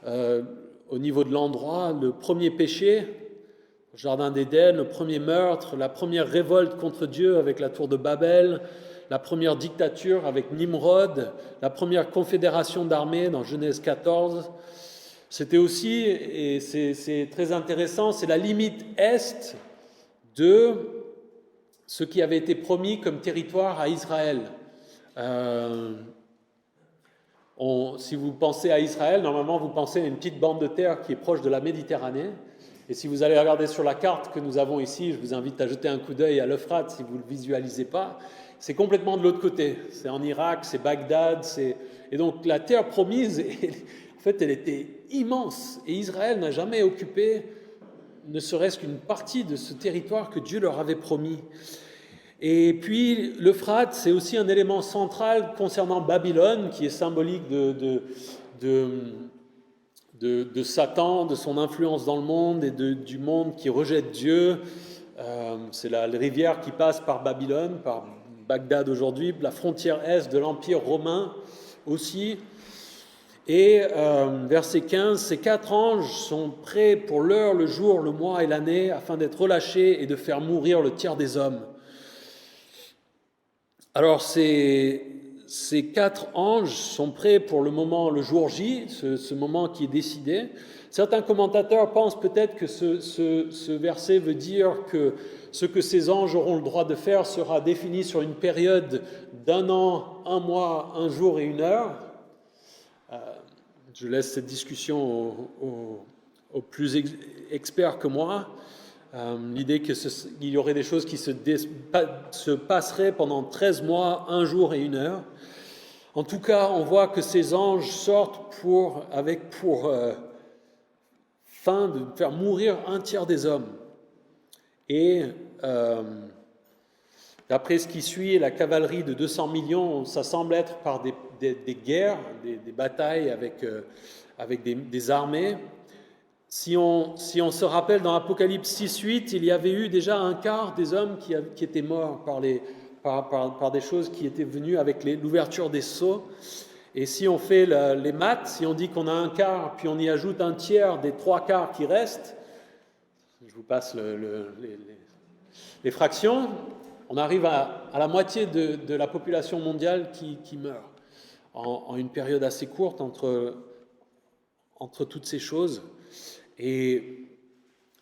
au niveau de l'endroit, le premier péché, le Jardin d'Éden, le premier meurtre, la première révolte contre Dieu avec la tour de Babel, la première dictature avec Nimrod, la première confédération d'armées dans Genèse 14. C'était aussi, et c'est très intéressant, c'est la limite est de ce qui avait été promis comme territoire à Israël. Si vous pensez à Israël, normalement vous pensez à une petite bande de terre qui est proche de la Méditerranée. Et si vous allez regarder sur la carte que nous avons ici, je vous invite à jeter un coup d'œil à l'Euphrate si vous ne le visualisez pas, c'est complètement de l'autre côté. C'est en Irak, c'est Bagdad, et donc la terre promise, en fait, elle était immense. Et Israël n'a jamais occupé ne serait-ce qu'une partie de ce territoire que Dieu leur avait promis. Et puis l'Euphrate, c'est aussi un élément central concernant Babylone, qui est symbolique de Satan, de son influence dans le monde et du monde qui rejette Dieu. C'est la rivière qui passe par Babylone, par Bagdad aujourd'hui, la frontière est de l'Empire romain aussi. Et verset 15, ces 4 anges sont prêts pour l'heure, le jour, le mois et l'année, afin d'être relâchés et de faire mourir le tiers des hommes. Alors ces 4 anges sont prêts pour le moment, le jour J, ce moment qui est décidé. Certains commentateurs pensent peut-être que ce verset veut dire que ce que ces anges auront le droit de faire sera défini sur une période d'1 an, 1 mois, 1 jour et 1 heure. Je laisse cette discussion aux plus experts que moi. L'idée qu'il y aurait des choses qui se passeraient pendant 13 mois, 1 jour et 1 heure. En tout cas, on voit que ces anges sortent pour fin de faire mourir 1 tiers des hommes. Et d'après ce qui suit, la cavalerie de 200 millions, ça semble être par des guerres, des batailles avec des armées. Si on se rappelle dans Apocalypse 6:8, il y avait eu déjà 1/4 des hommes qui étaient morts par des choses qui étaient venues avec l'ouverture des sceaux. Et si on fait les maths, si on dit qu'on a 1/4, puis on y ajoute 1/3 des 3/4 qui restent, je vous passe les fractions, on arrive à la moitié de la population mondiale qui meurt en une période assez courte entre toutes ces choses. Et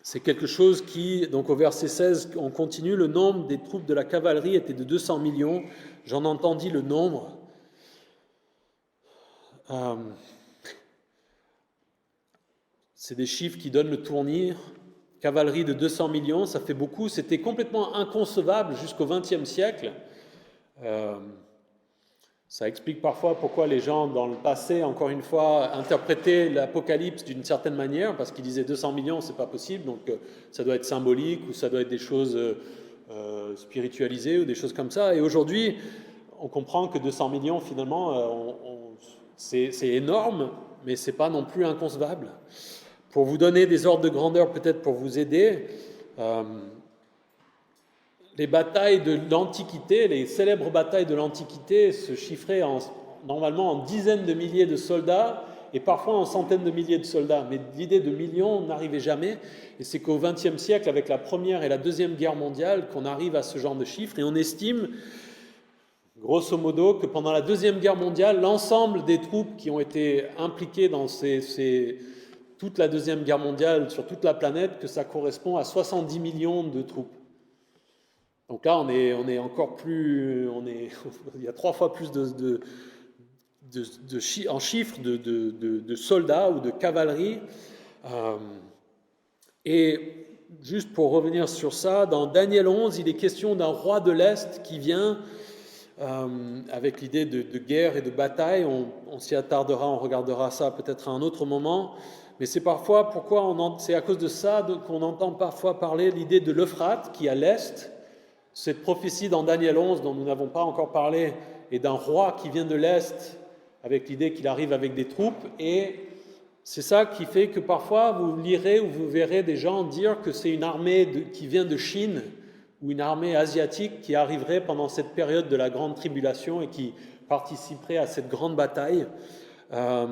c'est quelque chose qui, donc au verset 16, on continue, le nombre des troupes de la cavalerie était de 200 millions. J'en entendis le nombre. C'est des chiffres qui donnent le tournis. Cavalerie de 200 millions, ça fait beaucoup. C'était complètement inconcevable jusqu'au XXe siècle. Ça explique parfois pourquoi les gens, dans le passé, encore une fois, interprétaient l'Apocalypse d'une certaine manière, parce qu'ils disaient 200 millions, c'est pas possible, donc ça doit être symbolique, ou ça doit être des choses spiritualisées, ou des choses comme ça. Et aujourd'hui, on comprend que 200 millions, finalement, c'est énorme, mais c'est pas non plus inconcevable. Pour vous donner des ordres de grandeur, peut-être pour vous aider, les batailles de l'Antiquité, les célèbres batailles de l'Antiquité se chiffraient normalement en dizaines de milliers de soldats et parfois en centaines de milliers de soldats. Mais l'idée de millions n'arrivait jamais. Et c'est qu'au XXe siècle, avec la Première et la Deuxième Guerre mondiale, qu'on arrive à ce genre de chiffres. Et on estime grosso modo, que pendant la Deuxième Guerre mondiale, l'ensemble des troupes qui ont été impliquées dans toute la Deuxième Guerre mondiale sur toute la planète, que ça correspond à 70 millions de troupes. Donc là, on est encore plus... il y a 3 fois plus en chiffres de soldats ou de cavalerie. Et juste pour revenir sur ça, dans Daniel 11, il est question d'un roi de l'Est qui vient avec l'idée de guerre et de bataille. On s'y attardera, on regardera ça peut-être à un autre moment. Mais c'est parfois, c'est à cause de ça qu'on entend parfois parler l'idée de l'Euphrate qui est à l'Est. Cette prophétie dans Daniel 11 dont nous n'avons pas encore parlé est d'un roi qui vient de l'Est avec l'idée qu'il arrive avec des troupes, et c'est ça qui fait que parfois vous lirez ou vous verrez des gens dire que c'est une armée qui vient de Chine ou une armée asiatique qui arriverait pendant cette période de la grande tribulation et qui participerait à cette grande bataille. Là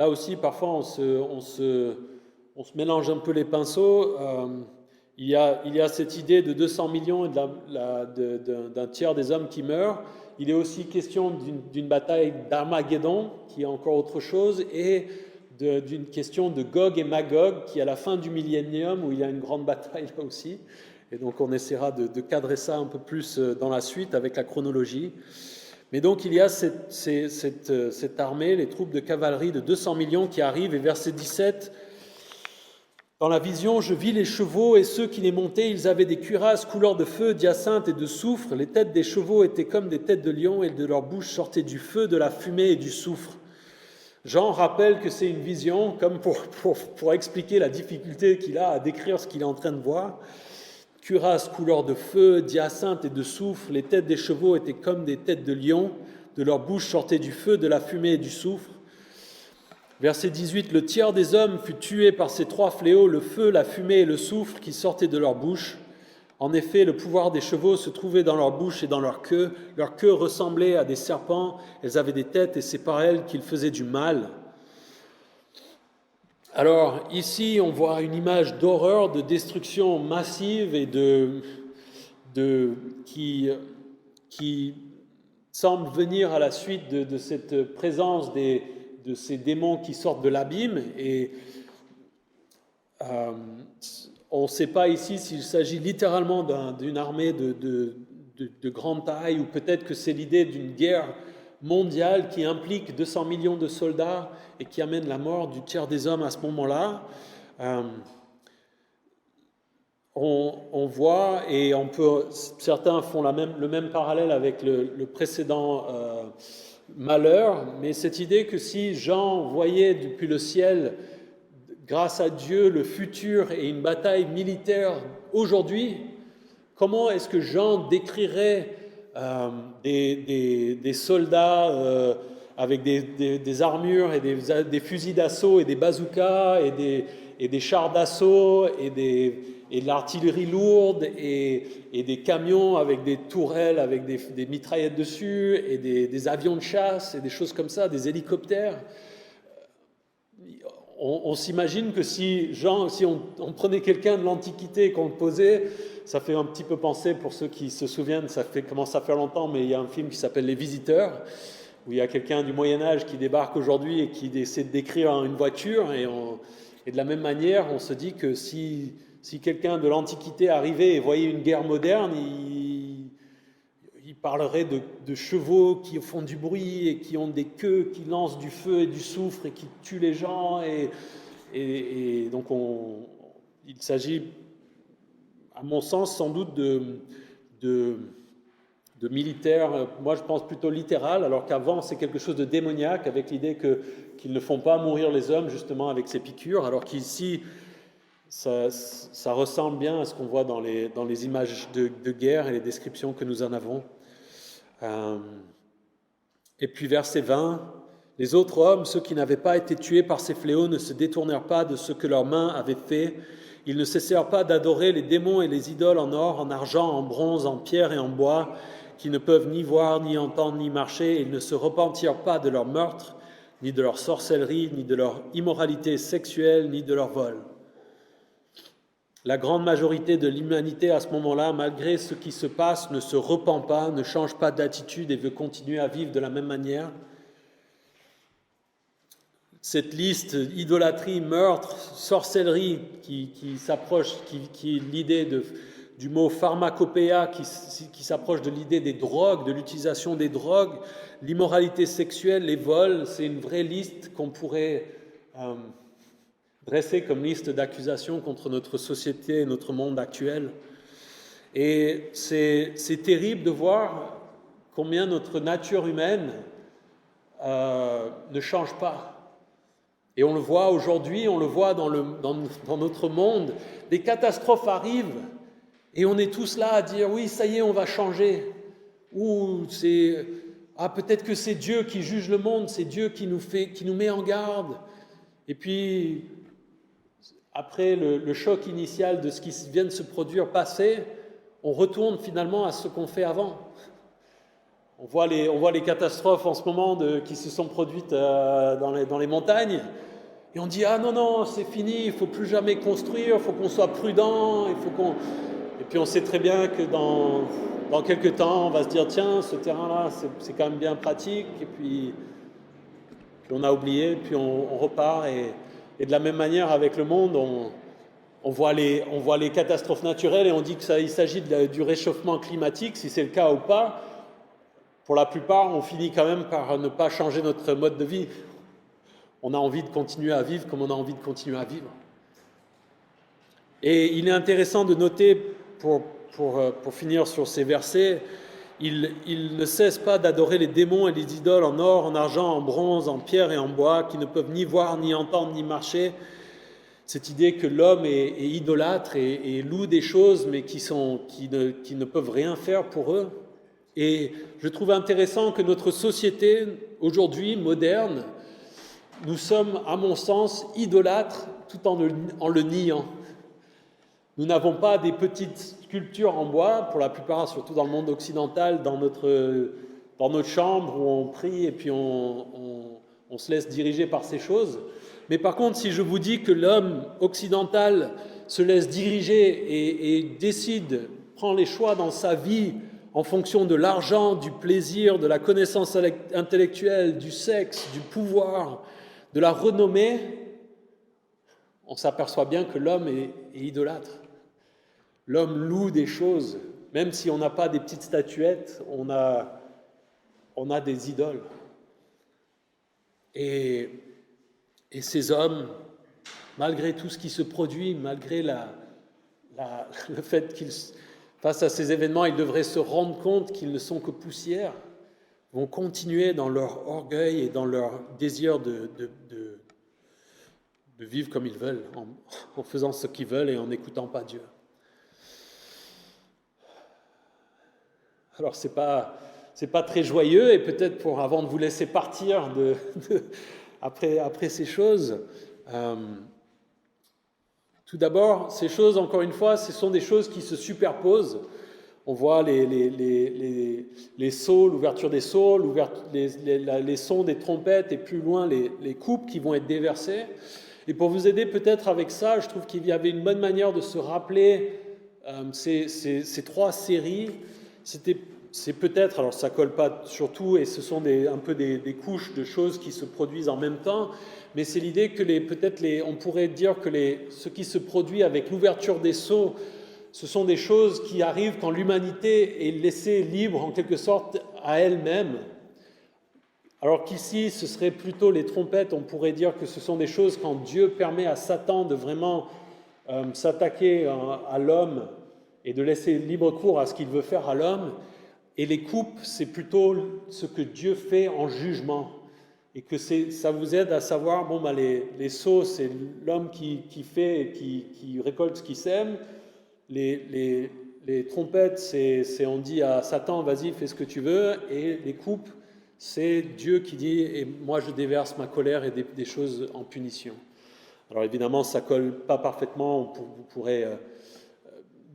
aussi, parfois, on se mélange un peu les pinceaux. Il y a cette idée de 200 millions et d'un tiers des hommes qui meurent. Il est aussi question d'une bataille d'Armageddon, qui est encore autre chose, et d'une question de Gog et Magog, qui est à la fin du millénium, où il y a une grande bataille là aussi. Et donc on essaiera de cadrer ça un peu plus dans la suite avec la chronologie. Mais donc il y a cette armée, les troupes de cavalerie de 200 millions qui arrivent, et verset 17... Dans la vision, je vis les chevaux et ceux qui les montaient, ils avaient des cuirasses couleur de feu, d'hyacinthe et de soufre. Les têtes des chevaux étaient comme des têtes de lion et de leur bouche sortait du feu, de la fumée et du soufre. Jean rappelle que c'est une vision, comme pour expliquer la difficulté qu'il a à décrire ce qu'il est en train de voir. Cuirasses couleur de feu, d'hyacinthe et de soufre. Les têtes des chevaux étaient comme des têtes de lion, de leur bouche sortait du feu, de la fumée et du soufre. Verset 18, le tiers des hommes fut tué par ces 3 fléaux, le feu, la fumée et le soufre qui sortaient de leur bouche. En effet, le pouvoir des chevaux se trouvait dans leur bouche et dans leur queue. Leur queue ressemblait à des serpents, elles avaient des têtes et c'est par elles qu'ils faisaient du mal. Alors ici, on voit une image d'horreur, de destruction massive et qui semble venir à la suite de cette présence de ces démons qui sortent de l'abîme, et on ne sait pas ici s'il s'agit littéralement d'une armée de grande taille, ou peut-être que c'est l'idée d'une guerre mondiale qui implique 200 millions de soldats et qui amène la mort du tiers des hommes à ce moment-là. On voit, et certains font le même parallèle avec le précédent malheur, mais cette idée que si Jean voyait depuis le ciel, grâce à Dieu, le futur et une bataille militaire aujourd'hui, comment est-ce que Jean décrirait des soldats avec des armures et des fusils d'assaut et des bazookas et des chars d'assaut et de l'artillerie lourde et des camions avec des tourelles, avec des mitraillettes dessus et des avions de chasse et des choses comme ça, des hélicoptères. On s'imagine que si on prenait quelqu'un de l'Antiquité et qu'on le posait, ça fait un petit peu penser, pour ceux qui se souviennent, commence à faire longtemps, mais il y a un film qui s'appelle Les Visiteurs, où il y a quelqu'un du Moyen-Âge qui débarque aujourd'hui et qui essaie de décrire une voiture, et de la même manière, on se dit que si quelqu'un de l'Antiquité arrivait et voyait une guerre moderne, il parlerait de chevaux qui font du bruit et qui ont des queues, qui lancent du feu et du soufre et qui tuent les gens. Et donc, il s'agit, à mon sens, sans doute de militaires, moi je pense plutôt littéral, alors qu'avant c'est quelque chose de démoniaque, avec l'idée qu'ils ne font pas mourir les hommes justement avec ces piqûres, alors qu'ici ça ressemble bien à ce qu'on voit dans les images de guerre et les descriptions que nous en avons. Et puis verset 20, les autres hommes, ceux qui n'avaient pas été tués par ces fléaux, ne se détournèrent pas de ce que leurs mains avaient fait. Ils ne cessèrent pas d'adorer les démons et les idoles en or, en argent, en bronze, en pierre et en bois, qui ne peuvent ni voir, ni entendre, ni marcher. Ils ne se repentirent pas de leur meurtre, ni de leur sorcellerie, ni de leur immoralité sexuelle, ni de leur vol. La grande majorité de l'humanité à ce moment-là, malgré ce qui se passe, ne se repent pas, ne change pas d'attitude et veut continuer à vivre de la même manière. Cette liste, idolâtrie, meurtre, sorcellerie, qui s'approche, qui est l'idée du mot pharmacopéa, qui s'approche de l'idée des drogues, de l'utilisation des drogues, l'immoralité sexuelle, les vols, c'est une vraie liste qu'on pourrait dresser comme liste d'accusations contre notre société et notre monde actuel. Et c'est terrible de voir combien notre nature humaine ne change pas. Et on le voit aujourd'hui, on le voit dans notre monde, des catastrophes arrivent et on est tous là à dire oui, ça y est, on va changer. Ou c'est peut-être que c'est Dieu qui juge le monde, c'est Dieu qui nous met en garde. Et puis après le choc initial de ce qui vient de se produire passé, on retourne finalement à ce qu'on fait avant. On voit les catastrophes en ce moment qui se sont produites dans les montagnes. Et on dit, ah non, c'est fini, il ne faut plus jamais construire, il faut qu'on soit prudent, Et puis on sait très bien que dans quelques temps, on va se dire, tiens, ce terrain-là, c'est quand même bien pratique. Et puis on a oublié, puis on repart. Et de la même manière, avec le monde, on voit les catastrophes naturelles et on dit qu'il s'agit du réchauffement climatique, si c'est le cas ou pas. Pour la plupart, on finit quand même par ne pas changer notre mode de vie. On a envie de continuer à vivre comme on a envie de continuer à vivre. Et il est intéressant de noter, pour finir sur ces versets, il ne cesse pas d'adorer les démons et les idoles en or, en argent, en bronze, en pierre et en bois, qui ne peuvent ni voir, ni entendre, ni marcher. Cette idée que l'homme est idolâtre et loue des choses, mais qui ne peuvent rien faire pour eux. Et je trouve intéressant que notre société, aujourd'hui, moderne, nous sommes, à mon sens, idolâtres tout en le niant. Nous n'avons pas des petites sculptures en bois, pour la plupart, surtout dans le monde occidental, dans notre chambre où on prie et puis on se laisse diriger par ces choses. Mais par contre, si je vous dis que l'homme occidental se laisse diriger et décide, prend les choix dans sa vie en fonction de l'argent, du plaisir, de la connaissance intellectuelle, du sexe, du pouvoir, de la renommée, on s'aperçoit bien que l'homme est idolâtre. L'homme loue des choses, même si on n'a pas des petites statuettes, on a des idoles. Et ces hommes, malgré tout ce qui se produit, malgré le fait qu'ils, face à ces événements, ils devraient se rendre compte qu'ils ne sont que poussière, vont continuer dans leur orgueil et dans leur désir de vivre comme ils veulent, en faisant ce qu'ils veulent et en n'écoutant pas Dieu. Alors c'est pas très joyeux, et peut-être avant de vous laisser partir après ces choses, tout d'abord, ces choses, encore une fois, ce sont des choses qui se superposent. On voit les sauts, l'ouverture des sauts, les sons des trompettes, et plus loin les coupes qui vont être déversées. Et pour vous aider peut-être avec ça, je trouve qu'il y avait une bonne manière de se rappeler ces trois séries. C'est peut-être, alors ça colle pas sur tout, et ce sont un peu des couches de choses qui se produisent en même temps, mais c'est l'idée que on pourrait dire que ce qui se produit avec l'ouverture des sceaux, ce sont des choses qui arrivent quand l'humanité est laissée libre en quelque sorte à elle-même. Alors qu'ici, ce serait plutôt les trompettes, on pourrait dire que ce sont des choses quand Dieu permet à Satan de vraiment s'attaquer à l'homme et de laisser libre cours à ce qu'il veut faire à l'homme. Et les coupes, c'est plutôt ce que Dieu fait en jugement. Et que ça vous aide à savoir, les sceaux, c'est l'homme qui fait et qui récolte ce qu'il sème. Les trompettes, c'est on dit à Satan, vas-y, fais ce que tu veux. Et les coupes, c'est Dieu qui dit, et moi je déverse ma colère et des choses en punition. Alors évidemment, ça ne colle pas parfaitement, vous pourrez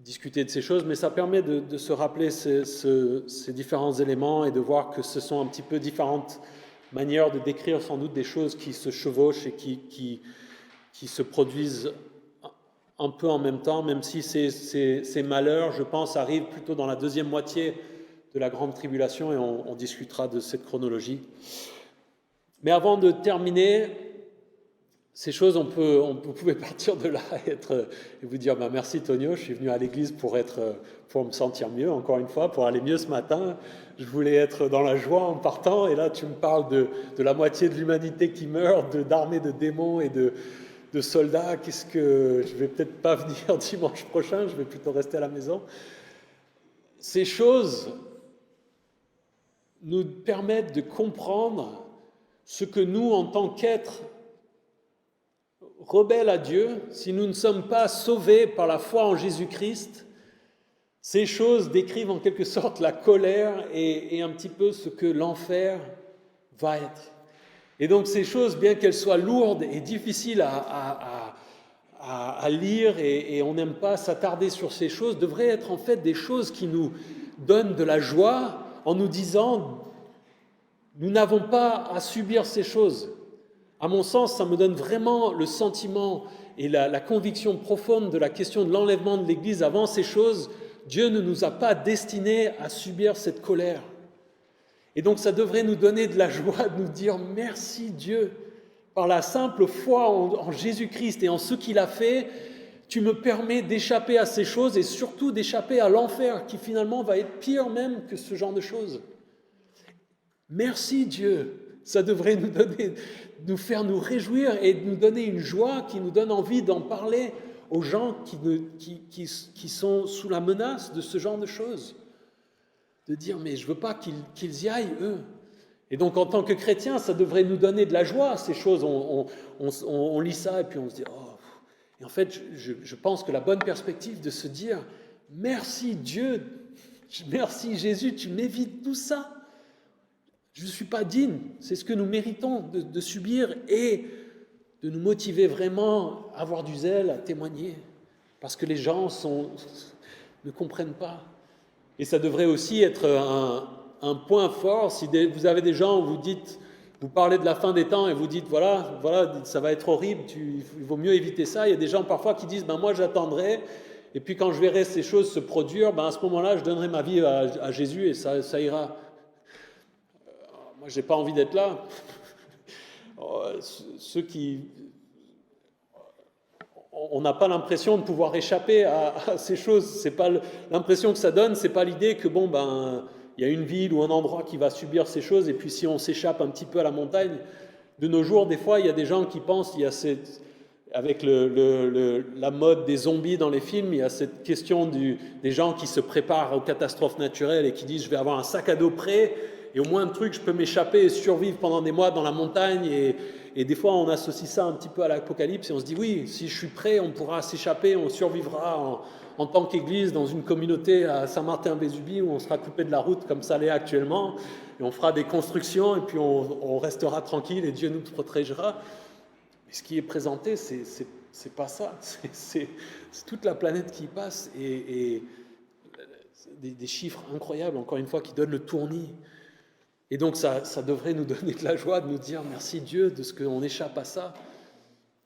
discuter de ces choses, mais ça permet de se rappeler ces différents éléments et de voir que ce sont un petit peu différentes manières de décrire sans doute des choses qui se chevauchent et qui se produisent un peu en même temps, même si ces malheurs, je pense, arrivent plutôt dans la deuxième moitié de la grande tribulation, et on discutera de cette chronologie. Mais avant de terminer ces choses, vous pouvez partir de là et vous dire merci Tonio, je suis venu à l'église pour me sentir mieux, encore une fois, pour aller mieux ce matin. Je voulais être dans la joie en partant, et là tu me parles de la moitié de l'humanité qui meurt, d'armées de démons et de soldats. Qu'est-ce que je vais peut-être pas venir dimanche prochain, je vais plutôt rester à la maison. Ces choses nous permettent de comprendre ce que nous, en tant qu'êtres rebelles à Dieu, si nous ne sommes pas sauvés par la foi en Jésus-Christ, ces choses décrivent en quelque sorte la colère et un petit peu ce que l'enfer va être. Et donc ces choses, bien qu'elles soient lourdes et difficiles à lire, et on n'aime pas s'attarder sur ces choses, devraient être en fait des choses qui nous donnent de la joie en nous disant « nous n'avons pas à subir ces choses ». À mon sens, ça me donne vraiment le sentiment et la conviction profonde de la question de l'enlèvement de l'Église. Avant ces choses, Dieu ne nous a pas destinés à subir cette colère. Et donc ça devrait nous donner de la joie de nous dire « Merci Dieu, par la simple foi en Jésus-Christ et en ce qu'il a fait, tu me permets d'échapper à ces choses et surtout d'échapper à l'enfer qui finalement va être pire même que ce genre de choses. Merci Dieu. » Ça devrait nous faire nous réjouir et nous donner une joie qui nous donne envie d'en parler aux gens qui sont sous la menace de ce genre de choses. De dire, mais je ne veux pas qu'ils y aillent, eux. Et donc, en tant que chrétiens, ça devrait nous donner de la joie, ces choses. On lit ça et puis on se dit, oh. Et en fait, je pense que la bonne perspective de se dire, merci Dieu, merci Jésus, tu m'évites tout ça. Je ne suis pas digne, c'est ce que nous méritons de subir et de nous motiver vraiment à avoir du zèle, à témoigner, parce que les gens ne comprennent pas. Et ça devrait aussi être un point fort, si vous avez des gens où vous parlez de la fin des temps et vous dites, voilà, ça va être horrible, il vaut mieux éviter ça. Il y a des gens parfois qui disent, moi j'attendrai, et puis quand je verrai ces choses se produire, à ce moment-là, je donnerai ma vie à Jésus et ça ira. Moi, je n'ai pas envie d'être là. On n'a pas l'impression de pouvoir échapper à ces choses. C'est pas l'impression que ça donne, c'est pas l'idée que il y a une ville ou un endroit qui va subir ces choses, et puis si on s'échappe un petit peu à la montagne, de nos jours, des fois, il y a des gens qui pensent, avec la mode des zombies dans les films, il y a cette question des gens qui se préparent aux catastrophes naturelles et qui disent je vais avoir un sac à dos prêt. Et au moins un truc, je peux m'échapper et survivre pendant des mois dans la montagne. Et des fois, on associe ça un petit peu à l'Apocalypse et on se dit, oui, si je suis prêt, on pourra s'échapper, on survivra en tant qu'Église dans une communauté à Saint-Martin-Vésubie où on sera coupé de la route comme ça l'est actuellement. Et on fera des constructions et puis on restera tranquille et Dieu nous protégera. Mais ce qui est présenté, c'est pas ça. C'est toute la planète qui y passe et des chiffres incroyables, encore une fois, qui donnent le tournis. Et donc ça devrait nous donner de la joie de nous dire merci Dieu de ce qu'on échappe à ça.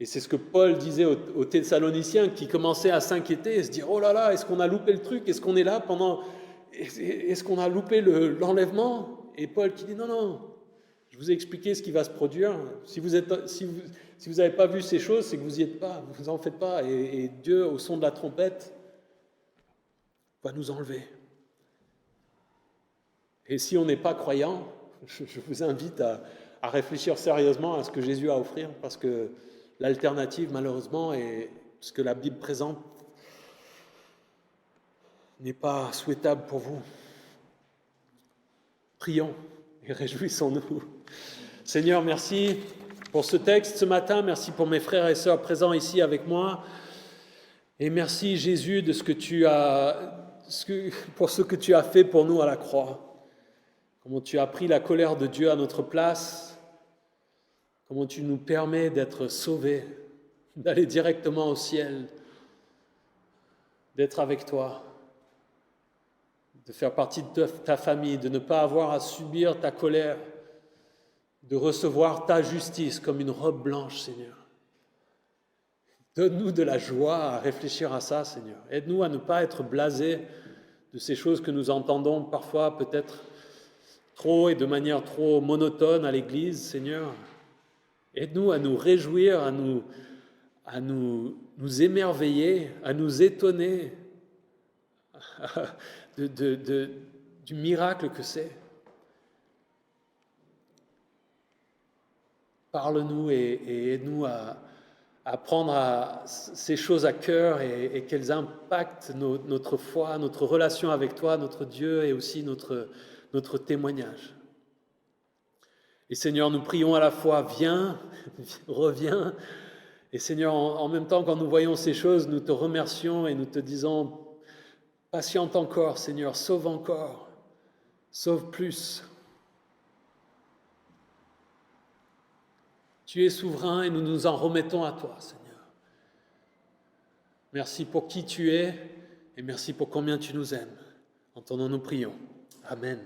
Et c'est ce que Paul disait aux Thessaloniciens qui commençaient à s'inquiéter et se dire oh là là, est-ce qu'on a loupé le truc? Est-ce qu'on est là est-ce qu'on a loupé l'enlèvement? Et Paul qui dit non, je vous ai expliqué ce qui va se produire. Si vous n'avez pas vu ces choses, c'est que vous n'y êtes pas, vous en faites pas. Et Dieu, au son de la trompette, va nous enlever. Et si on n'est pas croyant, je vous invite à réfléchir sérieusement à ce que Jésus a à offrir, parce que l'alternative, malheureusement, et ce que la Bible présente, n'est pas souhaitable pour vous. Prions et réjouissons-nous. Seigneur, merci pour ce texte ce matin, merci pour mes frères et sœurs présents ici avec moi, et merci Jésus de pour ce que tu as fait pour nous à la croix. Comment tu as pris la colère de Dieu à notre place, comment tu nous permets d'être sauvés, d'aller directement au ciel, d'être avec toi, de faire partie de ta famille, de ne pas avoir à subir ta colère, de recevoir ta justice comme une robe blanche, Seigneur. Donne-nous de la joie à réfléchir à ça, Seigneur. Aide-nous à ne pas être blasés de ces choses que nous entendons parfois peut-être trop et de manière trop monotone à l'Église, Seigneur. Aide-nous à nous réjouir, à nous émerveiller, à nous étonner du miracle que c'est. Parle-nous et aide-nous à prendre ces choses à cœur et qu'elles impactent notre foi, notre relation avec toi, notre Dieu et aussi notre témoignage. Et Seigneur, nous prions à la fois, viens, reviens. Et Seigneur, en même temps, quand nous voyons ces choses, nous te remercions et nous te disons, patiente encore, Seigneur, sauve encore, sauve plus. Tu es souverain et nous nous en remettons à toi, Seigneur. Merci pour qui tu es et merci pour combien tu nous aimes. En ton nom nous prions. Amen.